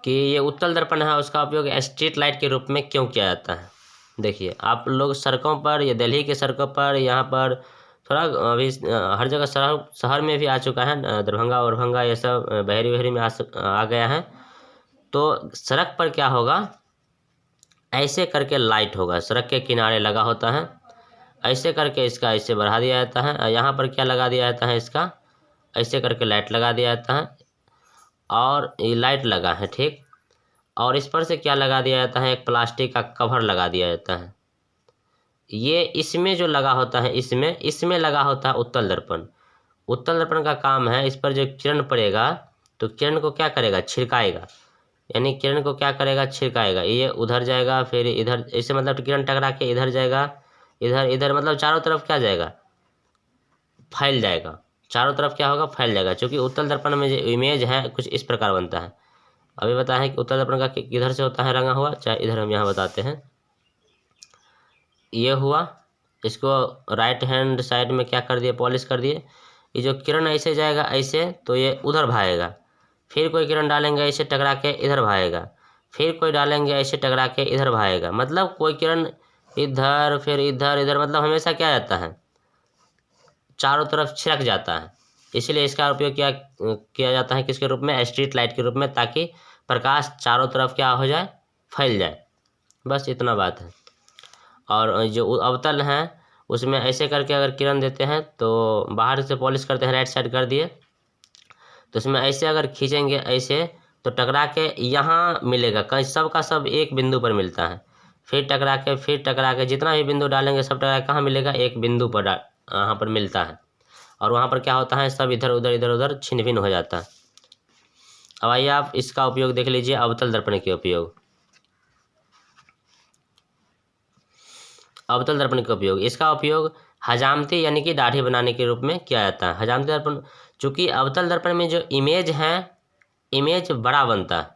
कि ये उत्तल दर्पण है, उसका उपयोग स्ट्रीट लाइट के रूप में क्यों किया जाता है। देखिए, आप लोग सड़कों पर या दिल्ली के सड़कों पर, यहाँ पर थोड़ा अभी हर जगह शहर में भी आ चुका है, दरभंगा वरभंगा ये सब बहरी वहरी में आ गया है। तो सड़क पर क्या होगा, ऐसे करके लाइट होगा, सड़क के किनारे लगा होता है, ऐसे करके इसका ऐसे बढ़ा दिया जाता है। यहाँ पर क्या लगा दिया जाता है, इसका ऐसे करके लाइट लगा दिया जाता है, और ये लाइट लगा है, ठीक। और इस पर से क्या लगा दिया जाता है, एक प्लास्टिक का कवर लगा दिया जाता है। ये इसमें जो लगा होता है, इसमें लगा होता है उत्तल दर्पण। उत्तल दर्पण का काम है, इस पर जो किरण पड़ेगा तो किरण को क्या करेगा, छिड़काएगा। यानी किरण को क्या करेगा, छिड़काएगा। ये उधर जाएगा, फिर इधर, ऐसे मतलब किरण टकरा के इधर जाएगा, इधर इधर, मतलब चारों तरफ क्या जाएगा, फैल जाएगा। चारों तरफ क्या होगा, फैल जाएगा। क्योंकि उत्तल दर्पण में जो इमेज है कुछ इस प्रकार बनता है। अभी बताया है कि उत्तल दर्पण का किधर से होता है रंगा हुआ, चाहे इधर हम यहाँ बताते हैं। ये हुआ, इसको राइट हैंड साइड में क्या कर दिए, पॉलिश कर दिए। ये जो किरण ऐसे जाएगा ऐसे, तो ये उधर भागेगा। फिर कोई किरण डालेंगे ऐसे टकरा के इधर भागेगा, फिर कोई डालेंगे ऐसे टकरा के इधर भागेगा। मतलब कोई किरण इधर, फिर इधर इधर, मतलब हमेशा क्या जाता है, चारों तरफ छिड़क जाता है। इसलिए इसका उपयोग किया जाता है किसके रूप में, स्ट्रीट लाइट के रूप में, ताकि प्रकाश चारों तरफ क्या हो जाए, फैल जाए। बस इतना बात है। और जो अवतल हैं उसमें ऐसे करके अगर किरण देते हैं तो बाहर से पॉलिश करते हैं, राइट साइड कर दिए, तो उसमें ऐसे अगर खींचेंगे ऐसे, तो टकरा के यहाँ मिलेगा, कहीं सब का सब एक बिंदु पर मिलता है। फिर टकरा के जितना भी बिंदु डालेंगे सब टकरा के कहाँ मिलेगा, एक बिंदु पर यहाँ पर मिलता है। और वहाँ पर क्या होता है, सब इधर उधर छिन्न भिन्न हो जाता है। अब आइए आप इसका उपयोग देख लीजिए, अवतल दर्पण के उपयोग। अवतल दर्पण का उपयोग, इसका उपयोग हजामती यानी कि दाढ़ी बनाने के रूप में किया जाता है। हजामती दर्पण, चूँकि अवतल दर्पण में जो इमेज है, इमेज बड़ा बनता है,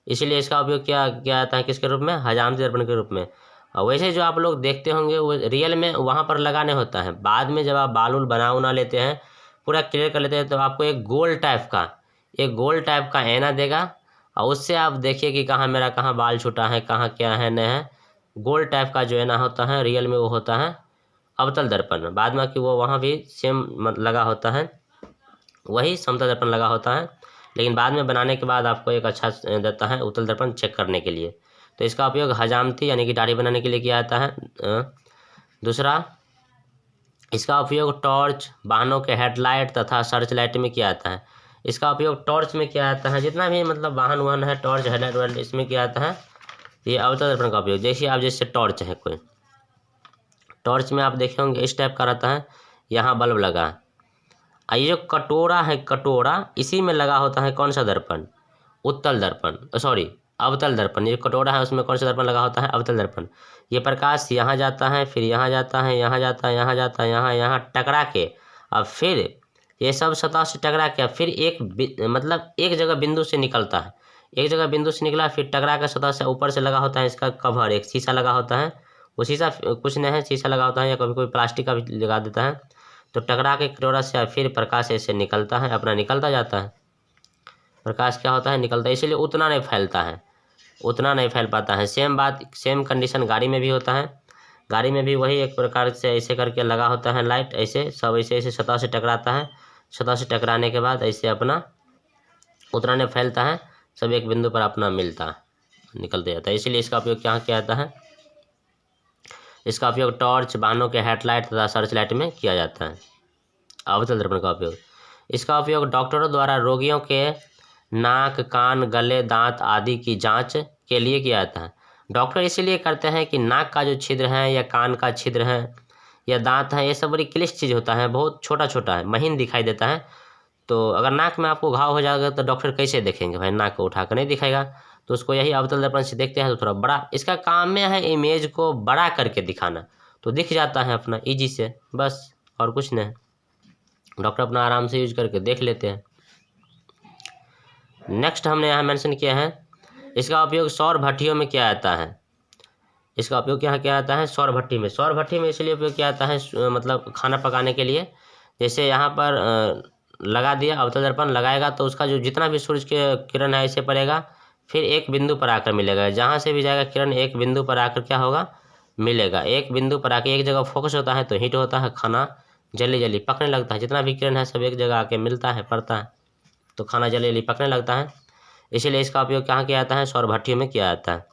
इसलिए इसका उपयोग किया जाता है किसके रूप में, हजामती दर्पण के रूप में। और वैसे जो आप लोग देखते होंगे वो रियल में वहाँ पर लगाने होता है। बाद में जब आप बाल उल बना लेते हैं, पूरा क्लियर कर लेते हैं, तो आपको एक गोल टाइप का ऐना देगा, और उससे आप देखिए कि कहाँ मेरा कहाँ बाल छूटा है, कहाँ क्या है नहीं है। गोल टाइप का जो ऐना होता है रियल में वो होता है अवतल दर्पण। बाद में कि वो वहाँ भी सेम लगा होता है, वही समतल दर्पण लगा होता है, लेकिन बाद में बनाने के बाद आपको एक अच्छा देता है उत्तल दर्पण चेक करने के लिए। तो इसका उपयोग हजामती यानी कि दाढ़ी बनाने के लिए किया जाता है। दूसरा, इसका उपयोग टॉर्च, वाहनों के हेडलाइट तथा सर्च लाइट में किया जाता है। इसका उपयोग टॉर्च में किया जाता है, जितना भी मतलब वाहन है, टॉर्च हेडलाइट इसमें किया जाता है। ये अवतल दर्पण का उपयोग, देखिए आप जैसे टॉर्च है, कोई टॉर्च में आप देखे होंगे इस टाइप का रहता है, यहाँ बल्ब लगा है। ये जो कटोरा है, कटोरा इसी में लगा होता है कौन सा दर्पण, उत्तल दर्पण, सॉरी अवतल दर्पण। ये कटोरा है उसमें कौन सा दर्पण लगा होता है, अवतल दर्पण। ये प्रकाश यहाँ जाता है, फिर यहाँ जाता है, यहाँ जाता है, यहाँ जाता है, यहाँ टकरा के, अब फिर ये सब सतह से टकरा के फिर मतलब एक जगह बिंदु से निकलता है। एक जगह बिंदु से निकला, फिर टकरा के सतह से ऊपर से लगा होता है इसका कवर, एक शीशा लगा होता है। वो शीशा कुछ नहीं है, शीशा लगा होता है, या कभी कोई प्लास्टिक का भी लगा देता है। तो टकरा के कटोरा से फिर प्रकाश ऐसे निकलता है, अपना निकलता जाता है। प्रकाश क्या होता है, निकलता है, इसलिए उतना नहीं फैलता है। उतना नहीं फैल पाता है। सेम बात, सेम कंडीशन गाड़ी में भी होता है। गाड़ी में भी वही एक प्रकार से ऐसे करके लगा होता है लाइट, ऐसे सब ऐसे ऐसे सतह से टकराता है। सतह से टकराने के बाद ऐसे अपना उतना नहीं फैलता है, सब एक बिंदु पर अपना मिलता है, निकलते जाता है। इसीलिए इसका उपयोग क्या किया जाता है? इसका उपयोग टॉर्च, वाहनों के हेडलाइट तथा सर्च लाइट में किया जाता है। अवतल दर्पण का उपयोग, इसका उपयोग डॉक्टरों द्वारा रोगियों के नाक, कान, गले, दांत आदि की जांच के लिए किया जाता है। डॉक्टर इसीलिए करते हैं कि नाक का जो छिद्र है या कान का छिद्र है या दांत है, ये सब बड़ी क्लिष्ट चीज़ होता है, बहुत छोटा छोटा है, महीन दिखाई देता है। तो अगर नाक में आपको घाव हो जाएगा तो डॉक्टर कैसे देखेंगे भाई? नाक को उठाकर नहीं दिखाएगा। तो उसको यही अवतल दर्पण से देखते हैं तो थोड़ा बड़ा, इसका काम में है इमेज को बड़ा करके दिखाना, तो दिख जाता है अपना ईजी से, बस और कुछ नहीं। डॉक्टर अपना आराम से यूज करके देख लेते हैं। नेक्स्ट हमने यहाँ मेंशन किया है, इसका उपयोग सौर भट्टियों में किया जाता है। इसका उपयोग क्या किया जाता है? सौर भट्टी में। सौर भट्टी में इसलिए उपयोग किया जाता है मतलब खाना पकाने के लिए। जैसे यहाँ पर लगा दिया अवतल दर्पण, लगाएगा तो उसका जो जितना भी सूरज के किरण है ऐसे पड़ेगा, फिर एक बिंदु पर आकर मिलेगा। जहाँ से भी जाएगा किरण एक बिंदु पर आकर क्या होगा? मिलेगा। एक बिंदु पर आकर एक जगह फोकस होता है तो हीट होता है, खाना जल्दी जल्दी पकने लगता है। जितना भी किरण है सब एक जगह आके मिलता है, पड़ता है, तो खाना जल्दी जल्दी पकने लगता है। इसीलिए इसका उपयोग कहाँ किया जाता है? सौर भट्टियों में किया जाता है।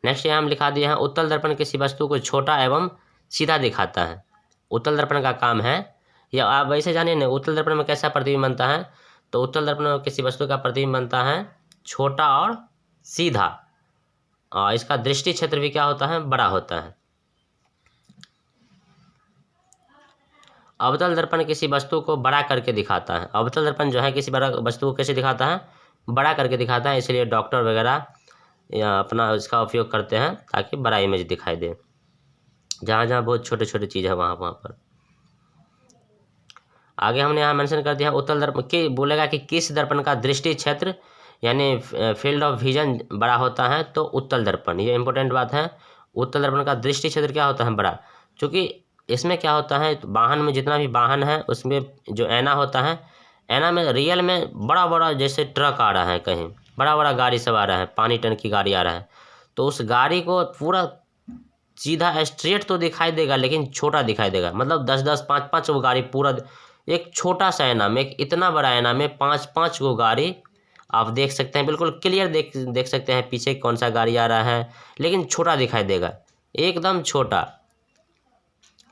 नेक्स्ट यहाँ हम लिखा दिए हैं, उत्तल दर्पण किसी वस्तु को छोटा एवं सीधा दिखाता है। उत्तल दर्पण का काम है, या आप वैसे जानिए ना, उत्तल दर्पण में कैसा प्रतिबिंब बनता है? तो उत्तल दर्पण में किसी वस्तु का प्रतिबिंब बनता है छोटा और सीधा, और इसका दृष्टि क्षेत्र भी क्या होता है? बड़ा होता है। अवतल दर्पण किसी वस्तु को बड़ा करके दिखाता है। अवतल दर्पण जो है किसी बड़ा वस्तु को कैसे दिखाता है? बड़ा करके दिखाता है। इसलिए डॉक्टर वगैरह या अपना इसका उपयोग करते हैं ताकि बड़ा इमेज दिखाई दे। जहाँ जहाँ बहुत छोटे छोटे चीज़ है वहाँ वहाँ पर। आगे हमने यहाँ मेंशन कर दिया उत्तल दर्पण की, बोलेगा कि किस दर्पण का दृष्टि क्षेत्र यानी फील्ड ऑफ विजन बड़ा होता है, तो उत्तल दर्पण। ये इंपॉर्टेंट बात है, उत्तल दर्पण का दृष्टि क्षेत्र क्या होता है? बड़ा। क्योंकि इसमें क्या होता है, वाहन में जितना भी वाहन है उसमें जो ऐना होता है, ऐना में रियल में बड़ा बड़ा जैसे ट्रक आ रहा है, कहीं बड़ा बड़ा गाड़ी सब आ रहा है, पानी टंकी गाड़ी आ रहा है, तो उस गाड़ी को पूरा सीधा स्ट्रेट तो दिखाई देगा लेकिन छोटा दिखाई देगा। मतलब 10-10, 5-5 वो गाड़ी पूरा एक छोटा सा ऐना में, एक इतना बड़ा ऐना में 5-5 गो गाड़ी आप देख सकते हैं, बिल्कुल क्लियर देख सकते हैं पीछे कौन सा गाड़ी आ रहा है, लेकिन छोटा दिखाई देगा, एकदम छोटा।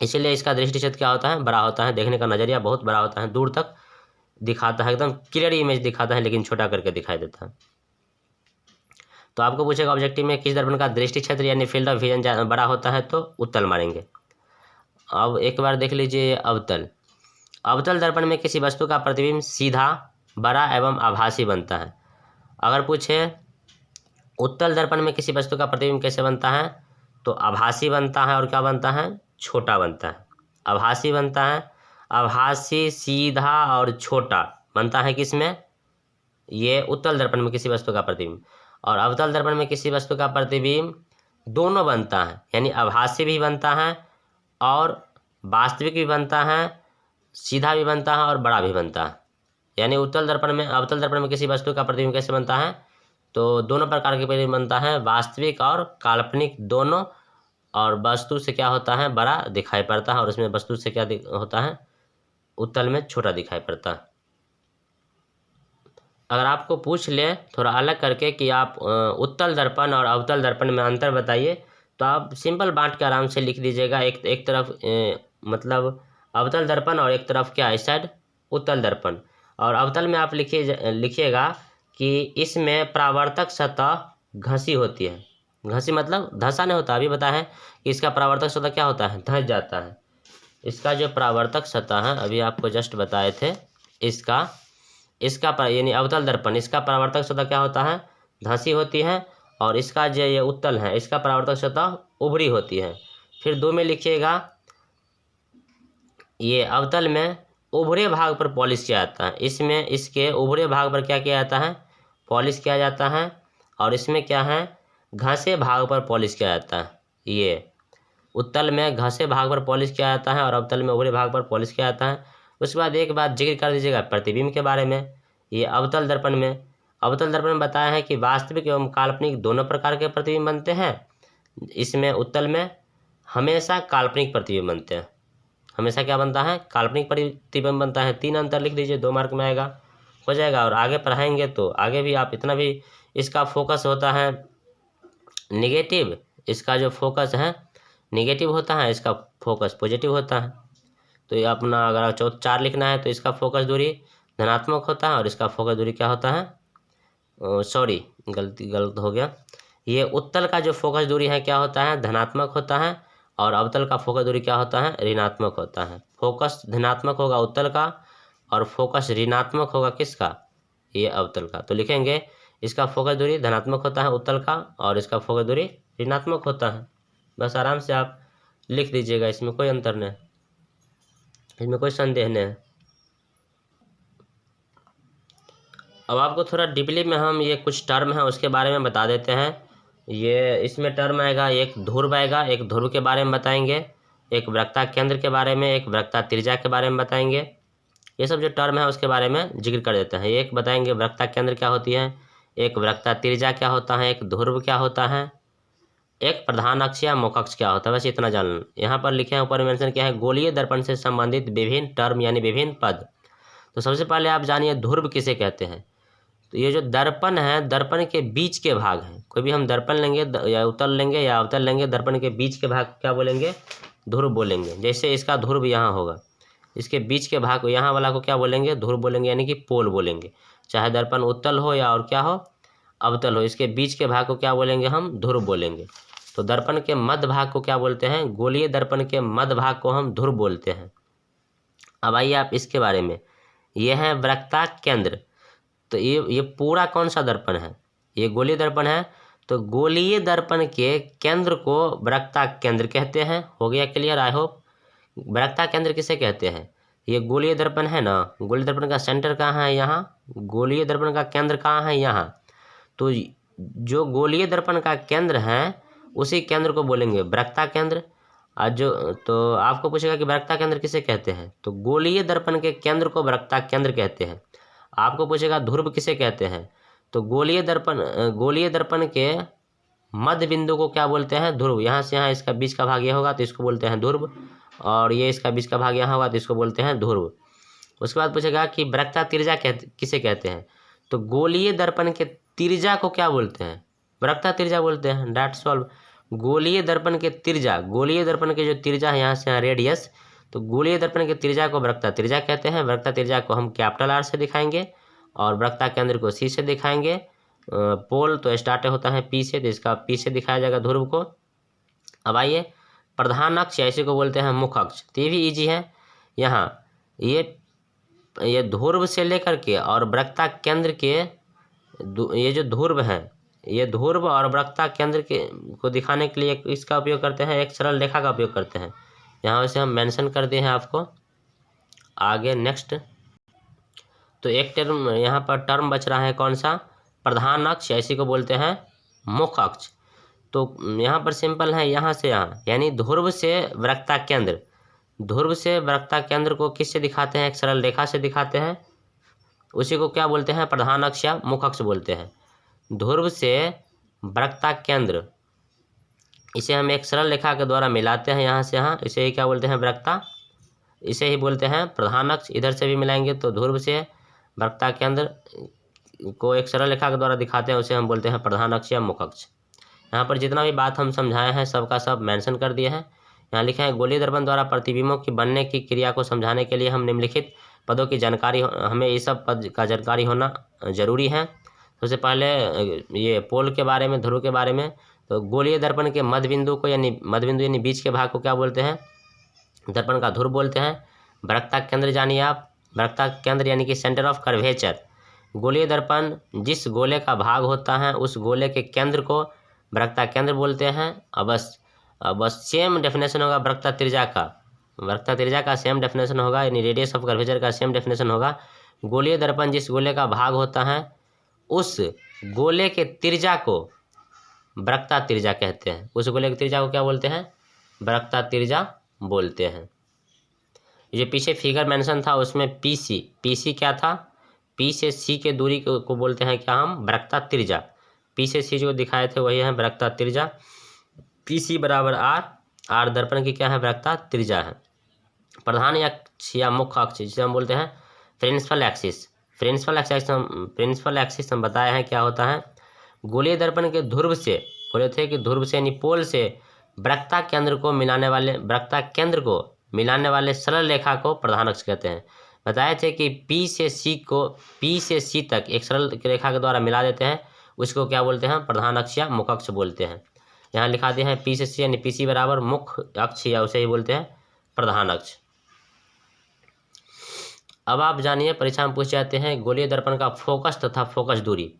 इसीलिए इसका दृष्टि क्षेत्र क्या होता है? बड़ा होता है। देखने का नज़रिया बहुत बड़ा होता है, दूर तक दिखाता है, एकदम क्लियर इमेज दिखाता है, लेकिन छोटा करके दिखाई देता है। तो आपको पूछेगा ऑब्जेक्टिव में किस दर्पण का दृष्टि क्षेत्र यानी फील्ड ऑफ विजन बड़ा होता है, तो उत्तल मारेंगे। अब एक बार देख लीजिए अवतल। अवतल दर्पण में किसी वस्तु का प्रतिबिंब सीधा, बड़ा एवं आभासी बनता है। अगर पूछे उत्तल दर्पण में किसी वस्तु का प्रतिबिंब कैसे बनता है, तो आभासी बनता है, और क्या बनता है? छोटा बनता है। आभासी बनता है, आभासी, सीधा और छोटा बनता है किसमें? ये उत्तल दर्पण में किसी वस्तु का प्रतिबिंब। और अवतल दर्पण में किसी वस्तु का प्रतिबिंब दोनों बनता है, यानी आभासी भी बनता है और वास्तविक भी बनता है, सीधा भी बनता है और बड़ा भी बनता है। यानी उत्तल दर्पण में, अवतल दर्पण में किसी वस्तु का प्रतिबिंब कैसे बनता है, तो दोनों प्रकार के प्रतिबिंब बनता है, वास्तविक और काल्पनिक दोनों। और वस्तु से क्या होता है? बड़ा दिखाई पड़ता है, और उसमें वस्तु से क्या होता है? उत्तल में छोटा दिखाई पड़ता है। अगर आपको पूछ ले थोड़ा अलग करके कि आप उत्तल दर्पण और अवतल दर्पण में अंतर बताइए, तो आप सिंपल बांट के आराम से लिख दीजिएगा। एक तरफ मतलब अवतल दर्पण और एक तरफ क्या, इस साइड उत्तल दर्पण। और अवतल में आप लिखिएगा कि इसमें परावर्तक सतह घसी होती है। घसी मतलब धंसा नहीं होता, अभी बताया है कि इसका परावर्तक सतह क्या होता है? धंस जाता है। इसका जो परावर्तक सतह है, अभी आपको जस्ट बताए थे, इसका यानी अवतल दर्पण, इसका परावर्तक सतह क्या होता है? धंसी होती है। और इसका जो ये उत्तल है, इसका परावर्तक सतह उभरी होती है। फिर दो में लिखिएगा, ये अवतल में उभरे भाग पर पॉलिश किया जाता है, इसमें इसके उभरे भाग पर क्या किया जाता है? पॉलिश किया जाता है। और इसमें क्या है? घसे भाग पर पॉलिश किया जाता है। ये उत्तल में घसे भाग पर पॉलिश किया जाता है और अवतल में उभरे भाग पर पॉलिश किया जाता है। उसके बाद एक बात जिक्र कर दीजिएगा प्रतिबिंब के बारे में। ये अवतल दर्पण में अवतल दर्पण में बताया है कि वास्तविक एवं काल्पनिक दोनों प्रकार के प्रतिबिंब बनते हैं। इसमें उत्तल में हमेशा काल्पनिक प्रतिबिंब बनते हैं। हमेशा क्या बनता है? काल्पनिक प्रतिबिंब बनता है। 3 अंतर लिख लीजिए, 2 मार्क में आएगा, हो जाएगा। और आगे पढ़ाएंगे तो आगे भी आप इतना भी, इसका फोकस होता है निगेटिव, इसका जो फोकस है निगेटिव होता है, इसका फोकस पॉजिटिव होता है। तो ये अपना अगर 4 लिखना है तो इसका फोकस दूरी धनात्मक होता है और इसका फोकस दूरी क्या होता है, सॉरी गलत हो गया। ये उत्तल का जो फोकस दूरी है क्या होता है, धनात्मक होता है, और अवतल का फोकस दूरी क्या होता है, ऋणात्मक होता है। फोकस धनात्मक होगा उत्तल का और फोकस ऋणात्मक होगा किसका, ये अवतल का। तो लिखेंगे इसका फोकस दूरी धनात्मक होता है उत्तल का और इसका फोकस दूरी ऋणात्मक होता है। बस आराम से आप लिख दीजिएगा, इसमें कोई अंतर नहीं, इसमें कोई संदेह नहीं। अब आपको थोड़ा डीपली में हम ये कुछ टर्म है उसके बारे में बता देते हैं। ये इसमें टर्म आएगा, एक ध्रुव आएगा, एक ध्रुव के बारे में बताएंगे, एक वक्रता केंद्र के बारे में, एक वक्रता त्रिज्या के बारे में बताएंगे। ये सब जो टर्म है उसके बारे में जिक्र कर देते हैं। एक बताएंगे वक्रता केंद्र क्या होती है, एक वक्रता त्रिज्या क्या होता है, एक ध्रुव क्या होता है, एक प्रधान अक्ष या मुख्य अक्ष क्या होता है। बस इतना जान। यहाँ पर लिखे हैं, ऊपर मेंशन किया है, गोलीय दर्पण से संबंधित विभिन्न टर्म यानी विभिन्न पद। तो सबसे पहले आप जानिए ध्रुव किसे कहते हैं। तो ये जो दर्पण है, दर्पण के बीच के भाग हैं। कोई भी हम दर्पण लेंगे या उत्तल लेंगे या अवतल लेंगे, दर्पण के बीच के भाग क्या बोलेंगे, ध्रुव बोलेंगे। जैसे इसका ध्रुव यहाँ होगा, इसके बीच के भाग यहाँ वाला को क्या बोलेंगे, ध्रुव बोलेंगे, यानी कि पोल बोलेंगे। चाहे दर्पण उत्तल हो या और क्या हो, अवतल हो, इसके बीच के भाग को क्या बोलेंगे, हम ध्रुव बोलेंगे। तो दर्पण के मध्य भाग को क्या बोलते हैं, गोलीय दर्पण के मध्य भाग को हम ध्रुव बोलते हैं। अब आइए आप इसके बारे में, यह है वक्रता केंद्र। तो ये पूरा कौन सा दर्पण है, ये गोलीय दर्पण है। तो गोलीय दर्पण के केंद्र को वक्रता केंद्र कहते हैं। हो गया क्लियर, आई होप। वक्रता केंद्र किसे कहते हैं, ये गोलीय दर्पण है ना, गोलीय दर्पण का सेंटर कहाँ है, यहाँ। गोलीय दर्पण का केंद्र कहाँ है, यहाँ। तो जो गोलीय दर्पण का केंद्र है उसी केंद्र को बोलेंगे वक्रता केंद्र। आज जो तो आपको पूछेगा कि वक्रता केंद्र किसे कहते हैं, तो गोलीय दर्पण के केंद्र को वक्रता केंद्र कहते हैं। आपको पूछेगा ध्रुव किसे कहते हैं, तो गोलीय दर्पण के मध्य बिंदु को क्या बोलते हैं, ध्रुव। यहाँ से यहाँ इसका बीच का भाग यह होगा तो इसको बोलते हैं ध्रुव, और ये इसका बीच का भाग यहाँ होगा तो इसको बोलते हैं ध्रुव। उसके बाद पूछेगा कि वक्रता त्रिज्या किसे कहते हैं, तो गोलीय दर्पण के त्रिज्या को क्या बोलते हैं, वक्रता त्रिज्या बोलते हैं। That solve. गोलीय दर्पण के त्रिज्या, गोलीय दर्पण के जो त्रिज्या है यहाँ से यहाँ रेडियस, तो गोलीय दर्पण के त्रिज्या को वक्रता त्रिज्या कहते हैं। वक्रता त्रिज्या को हम कैपिटल आर से दिखाएंगे और वक्रता केंद्र को सी से दिखाएंगे। पोल तो स्टार्ट होता है पी से, तो इसका पी से दिखाया जाएगा ध्रुव को। अब आइए प्रधान अक्ष, ऐसे को बोलते हैं मुख्य अक्ष। तो ये भी ईजी है। यहाँ ये ध्रुव से लेकर के और वक्रता केंद्र के ये जो ध्रुव है, ये ध्रुव और वक्रता केंद्र के को दिखाने के लिए इसका उपयोग करते हैं, एक सरल रेखा का उपयोग करते हैं। यहाँ से हम मेंशन कर दिए हैं आपको। आगे नेक्स्ट, तो एक टर्म यहाँ पर टर्म बच रहा है कौन सा, प्रधान अक्ष, ऐसी को बोलते हैं मुख्य अक्ष। तो यहाँ पर सिंपल है, यहाँ से यहाँ, यानी ध्रुव से वक्रता केंद्र, ध्रुव से वक्रता केंद्र को किससे दिखाते हैं, एक सरल रेखा से दिखाते हैं। उसी को क्या बोलते हैं, प्रधान अक्ष या मुख्य अक्ष बोलते हैं। ध्रुव से वक्रता केंद्र, इसे हम एक सरल रेखा के द्वारा मिलाते हैं यहाँ से यहाँ, इसे ही क्या बोलते हैं, वक्रता, इसे ही बोलते हैं प्रधान अक्ष। इधर से भी मिलाएंगे तो ध्रुव से वक्रता केंद्र को एक सरल रेखा के द्वारा दिखाते हैं, उसे हम बोलते हैं प्रधान अक्ष या मुख्य अक्ष। यहाँ पर जितना भी बात हम समझाए हैं सबका सब मेंशन कर दिए हैं। यहाँ लिखे हैं, गोलीय दर्पण द्वारा प्रतिबिंबों की बनने की क्रिया को समझाने के लिए हम निम्नलिखित पदों की जानकारी, हमें ये सब पद का जानकारी होना जरूरी है। सबसे पहले ये पोल के बारे में, ध्रुव के बारे में। तो गोलीय दर्पण के मध्य बिंदु को यानी बीच के भाग को क्या बोलते हैं, दर्पण का ध्रुव बोलते हैं। वक्रता केंद्र जानिए आप, वक्रता केंद्र यानी कि सेंटर ऑफ कर्वेचर। गोलीय दर्पण जिस गोले का भाग होता है उस गोले के केंद्र को वक्रता केंद्र बोलते हैं। अब बस सेम डेफिनेशन होगा वक्रता त्रिज्या का, वक्रता त्रिज्या का सेम डेफिनेशन होगा, यानी रेडियस ऑफ कर्वेचर का सेम डेफिनेशन होगा। गोलीय दर्पण जिस गोले का भाग होता है उस गोले के त्रिज्या को वक्रता त्रिज्या कहते हैं। उस गोले की त्रिज्या को क्या बोलते हैं, वक्रता त्रिज्या बोलते हैं। जो पीछे फिगर मेंशन था उसमें पीसी क्या था, पी से सी के दूरी को बोलते हैं क्या हम, वक्रता त्रिज्या। पी से सी जो दिखाए थे वही है वक्रता त्रिज्या। पी सी बराबर आर, आर दर्पण की क्या है, वक्रता त्रिज्या है। प्रधान अक्ष या मुख्य अक्ष जिसे हम बोलते हैं प्रिंसिपल एक्सिस। प्रिंसिपल एक्सिस हम बताए हैं क्या होता है, गोलीय दर्पण के ध्रुव से, बोले थे कि ध्रुव से यानी पोल से वक्रता केंद्र को मिलाने वाले सरल रेखा को प्रधान अक्ष कहते हैं। बताए थे कि पी से सी तक एक सरल रेखा के द्वारा मिला देते हैं, उसको क्या बोलते हैं, प्रधान अक्ष या मुख्य अक्ष बोलते हैं। यहाँ लिखा दिया है पी से सी यानी पी सी बराबर मुख्य अक्ष या उसे ही बोलते हैं प्रधान अक्ष। अब आप जानिए परीक्षा में पूछ जाते हैं गोलीय दर्पण का फोकस तथा फोकस दूरी।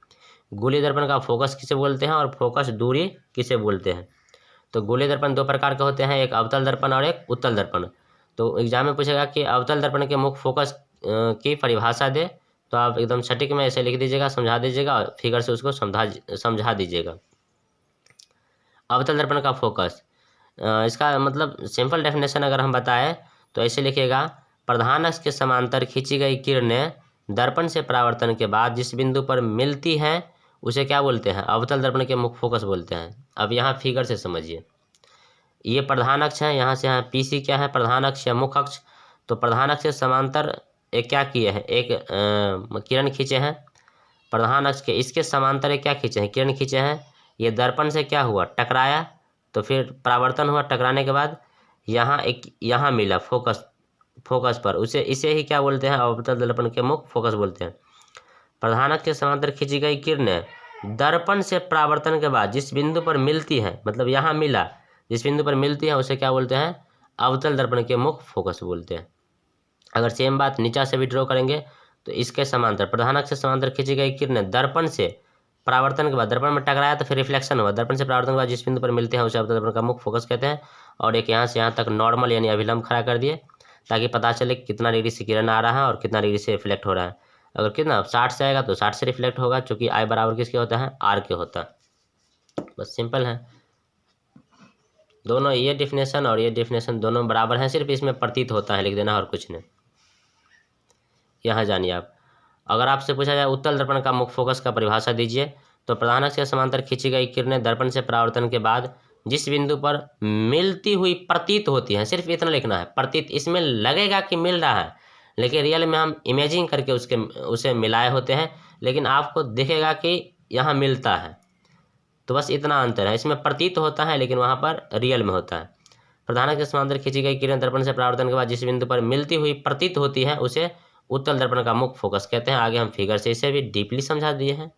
गोलीय दर्पण का फोकस किसे बोलते हैं और फोकस दूरी किसे बोलते हैं। तो गोलीय दर्पण दो प्रकार के होते हैं, एक अवतल दर्पण और एक उत्तल दर्पण। तो एग्जाम में पूछेगा कि अवतल दर्पण के मुख्य फोकस की परिभाषा दे, तो आप एकदम सटीक में ऐसे लिख दीजिएगा, समझा दीजिएगा, फिगर से उसको समझा दीजिएगा। अवतल दर्पण का फोकस, इसका मतलब सिंपल डेफिनेशन अगर हम बताएं तो ऐसे लिखिएगा, प्रधान अक्ष के समांतर खींची गई किरणें दर्पण से परावर्तन के बाद जिस बिंदु पर मिलती हैं उसे क्या बोलते हैं, अवतल दर्पण के मुख्य फोकस बोलते हैं। अब यहाँ फिगर से समझिए, ये प्रधान अक्ष है, यहाँ से यहाँ पी सी क्या है, प्रधान अक्ष या मुख्य अक्ष। तो प्रधान अक्ष से समांतर एक क्या किए हैं, एक किरण खींचे हैं। प्रधान अक्ष के इसके समांतर एक क्या खींचे हैं, किरण खींचे हैं। ये दर्पण से क्या हुआ, टकराया, तो फिर परावर्तन हुआ, टकराने के बाद यहाँ मिला फोकस पर, इसे ही क्या बोलते हैं, अवतल दर्पण के मुख्य फोकस बोलते हैं। प्रधान अक्ष के समांतर खींची गई किरणें दर्पण से परावर्तन के बाद जिस बिंदु पर मिलती है, मतलब यहाँ मिला, जिस बिंदु पर मिलती है उसे क्या बोलते हैं, अवतल दर्पण के मुख्य फोकस बोलते हैं। अगर सेम बात नीचा से भी ड्रॉ करेंगे तो इसके समांतर प्रधान अक्ष से समांतर खींची गई किरणें दर्पण से परावर्तन के बाद, दर्पण में टकराया तो फिर रिफ्लेक्शन हुआ, दर्पण से परावर्तन के बाद जिस बिंदु पर मिलते हैं उसे अवतल दर्पण का मुख्य फोकस कहते हैं। और एक यहाँ से यहाँ तक नॉर्मल यानी अभिलंब खड़ा कर दिए ताकि पता चले कितना डिग्री से किरण आ रहा है और कितना डिग्री से रिफ्लेक्ट हो रहा है। अगर कितना 60 से आएगा तो 60 से रिफ्लेक्ट होगा, क्योंकि आई बराबर किसके होता है, आर के होता है। बस सिंपल है, दोनों ये डेफिनेशन और ये डेफिनेशन दोनों बराबर हैं, सिर्फ इसमें प्रतीत होता है लिख देना और कुछ नहीं। यहाँ जानिए आप, अगर आपसे पूछा जाए उत्तल दर्पण का मुख्य फोकस का परिभाषा दीजिए, तो प्रधान अक्ष के समांतर खींची गई किरणें दर्पण से परावर्तन के बाद जिस बिंदु पर मिलती हुई प्रतीत होती है, सिर्फ इतना लिखना है, प्रतीत। इसमें लगेगा कि मिल रहा है, लेकिन रियल में हम इमेजिंग करके उसे मिलाए होते हैं, लेकिन आपको दिखेगा कि यहाँ मिलता है। तो बस इतना अंतर है, इसमें प्रतीत होता है लेकिन वहाँ पर रियल में होता है। प्रधान अक्ष के समांतर खींची गई किरण दर्पण से परावर्तन के बाद जिस बिंदु पर मिलती हुई प्रतीत होती है उसे उत्तल दर्पण का मुख्य फोकस कहते हैं। आगे हम फिगर से इसे भी डीपली समझा दिए हैं।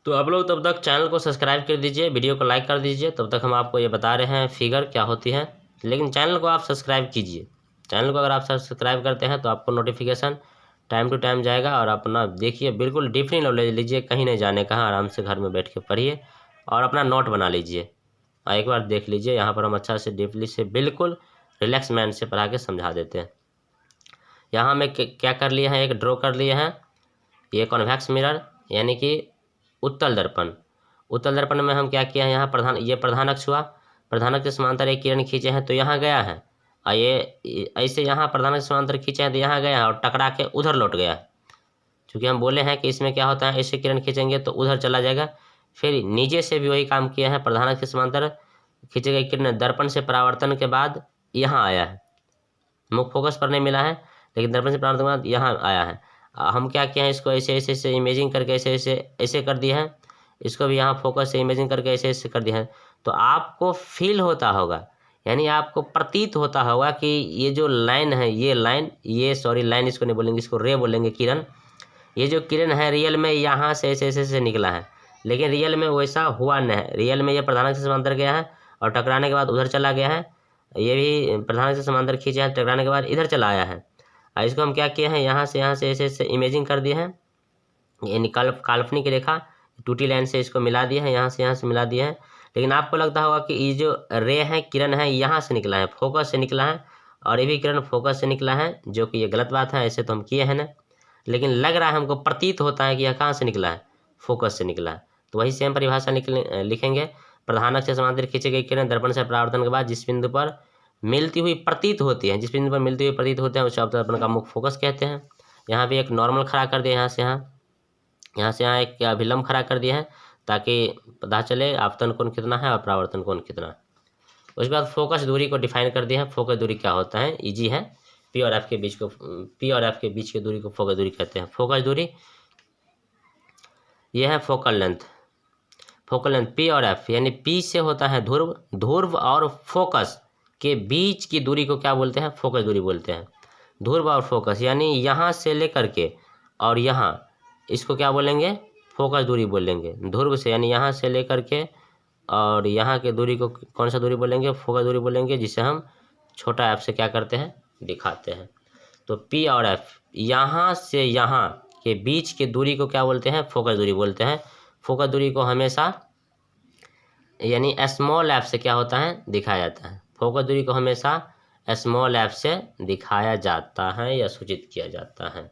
तो आप लोग तब तक चैनल को सब्सक्राइब कर दीजिए, वीडियो को लाइक कर दीजिए। तब तक हम आपको ये बता रहे हैं फिगर क्या होती है, लेकिन चैनल को आप सब्सक्राइब कीजिए। चैनल को अगर आप सब्सक्राइब करते हैं तो आपको नोटिफिकेशन टाइम टू टाइम जाएगा, और अपना देखिए बिल्कुल डीपली नॉलेज लीजिए, कहीं नहीं जाने कहाँ, आराम से घर में बैठ के पढ़िए और अपना नोट बना लीजिए। एक बार देख लीजिए, यहाँ पर हम अच्छा से डीपली से बिल्कुल रिलैक्स माइंड से पढ़ा के समझा देते हैं। यहाँ हमें क्या कर लिए हैं, एक ड्रॉ कर लिए हैं, ये कॉन्वेक्स मिरर यानी कि उत्तल दर्पण। उत्तल दर्पण में हम क्या किया है, यहाँ ये प्रधान अक्ष हुआ, प्रधान अक्ष के समांतर एक किरण खींचे हैं तो यहाँ गया है, और ये ऐसे यहाँ प्रधान अक्ष समांतर खींचे हैं तो यहाँ गया है और टकरा के उधर लौट गया। क्योंकि हम बोले हैं कि इसमें क्या होता है, ऐसे किरण खींचेंगे तो उधर चला जाएगा। फिर नीचे से भी वही काम किया है, प्रधान अक्ष के समांतर खींचे गए किरण दर्पण से परावर्तन के बाद यहाँ आया है, मुख्य फोकस पर नहीं मिला है, लेकिन दर्पण से परावर्तन के बाद यहाँ आया है। हम क्या किए हैं, इसको ऐसे इमेजिंग करके ऐसे कर दिए हैं, इसको भी यहाँ फोकस से इमेजिंग करके ऐसे कर दिया है। तो आपको फील होता होगा, यानी आपको प्रतीत होता होगा कि ये जो लाइन है, लाइन इसको नहीं बोलेंगे, इसको रे बोलेंगे, किरण। ये जो किरण है रियल में यहाँ से ऐसे निकला है, लेकिन रियल में वैसा हुआ नहीं है। रियल में ये प्रधान अक्ष से समांतर गया है और टकराने के बाद उधर चला गया है। ये भी प्रधान अक्ष से समांतर खींचा है, टकराने के बाद इधर चला आया है। इसको हम क्या किए हैं, यहाँ से ऐसे इमेजिंग कर दिए हैं, यानी काल्पनिक रेखा टूटी लाइन से इसको मिला दिया है, यहाँ से मिला दिया है। लेकिन आपको लगता होगा कि ये जो रे है, किरण है, यहाँ से निकला है, फोकस से निकला है, और ये भी किरण फोकस से निकला है, जो कि ये गलत बात है, ऐसे तो हम किए हैं ना। लेकिन लग रहा है हमको, प्रतीत होता है कि यह कहाँ से निकला है, फोकस से निकला है। तो वही सेम परिभाषा लिखेंगे, प्रधान अक्ष से समांतर खींची गई किरण दर्पण से परावर्तन के बाद जिस बिंदु पर मिलती हुई प्रतीत होती है, उसे अवतल दर्पण का मुख्य फोकस कहते हैं। यहाँ भी एक नॉर्मल खड़ा कर दिया, यहाँ से यहाँ एक अभिलंब खड़ा कर दिया है ताकि पता चले आपतन कोण कितना है और परावर्तन कोण कितना है। उसके बाद फोकस दूरी को डिफाइन कर दिया है। फोकस दूरी क्या होता है, इजी है। P और F के बीच की दूरी को फोकस दूरी कहते हैं। फोकस दूरी यह है फोकल लेंथ। P और F यानी P से होता है ध्रुव और फोकस के बीच की दूरी को क्या बोलते हैं, फोकस दूरी बोलते हैं। ध्रुव और फोकस यानी यहाँ से लेकर के और यहाँ, इसको क्या बोलेंगे, फोकस दूरी बोलेंगे। ध्रुव से यानी यहाँ से लेकर के और यहाँ के दूरी को कौन सा दूरी बोलेंगे, फोकस दूरी बोलेंगे, जिसे हम छोटा f से क्या करते हैं, दिखाते हैं। तो P और F यहाँ से यहाँ के बीच की दूरी को क्या बोलते हैं, फोकस दूरी बोलते हैं। फोकस दूरी को हमेशा यानी स्मॉल f से क्या होता है, दिखाया जाता है। फोकस दूरी को हमेशा स्मॉल f से दिखाया जाता है या सूचित किया जाता है।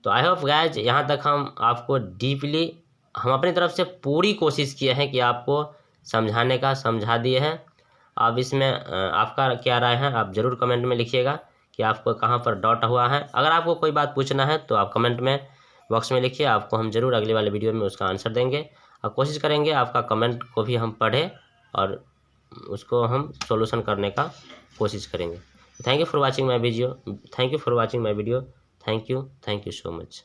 तो आई होप गाइज यहाँ तक हम आपको डीपली हम अपनी तरफ से पूरी कोशिश किए हैं कि आपको समझाने का, समझा दिए हैं। अब इसमें आपका क्या राय है, आप ज़रूर कमेंट में लिखिएगा कि आपको कहाँ पर डाउट हुआ है। अगर आपको कोई बात पूछना है तो आप कमेंट में बॉक्स में लिखिए, आपको हम ज़रूर अगले वाले वीडियो में उसका आंसर देंगे और कोशिश करेंगे आपका कमेंट को भी हम पढ़ें और उसको हम सॉल्यूशन करने का कोशिश करेंगे। Thank you for watching my video. Thank you so much.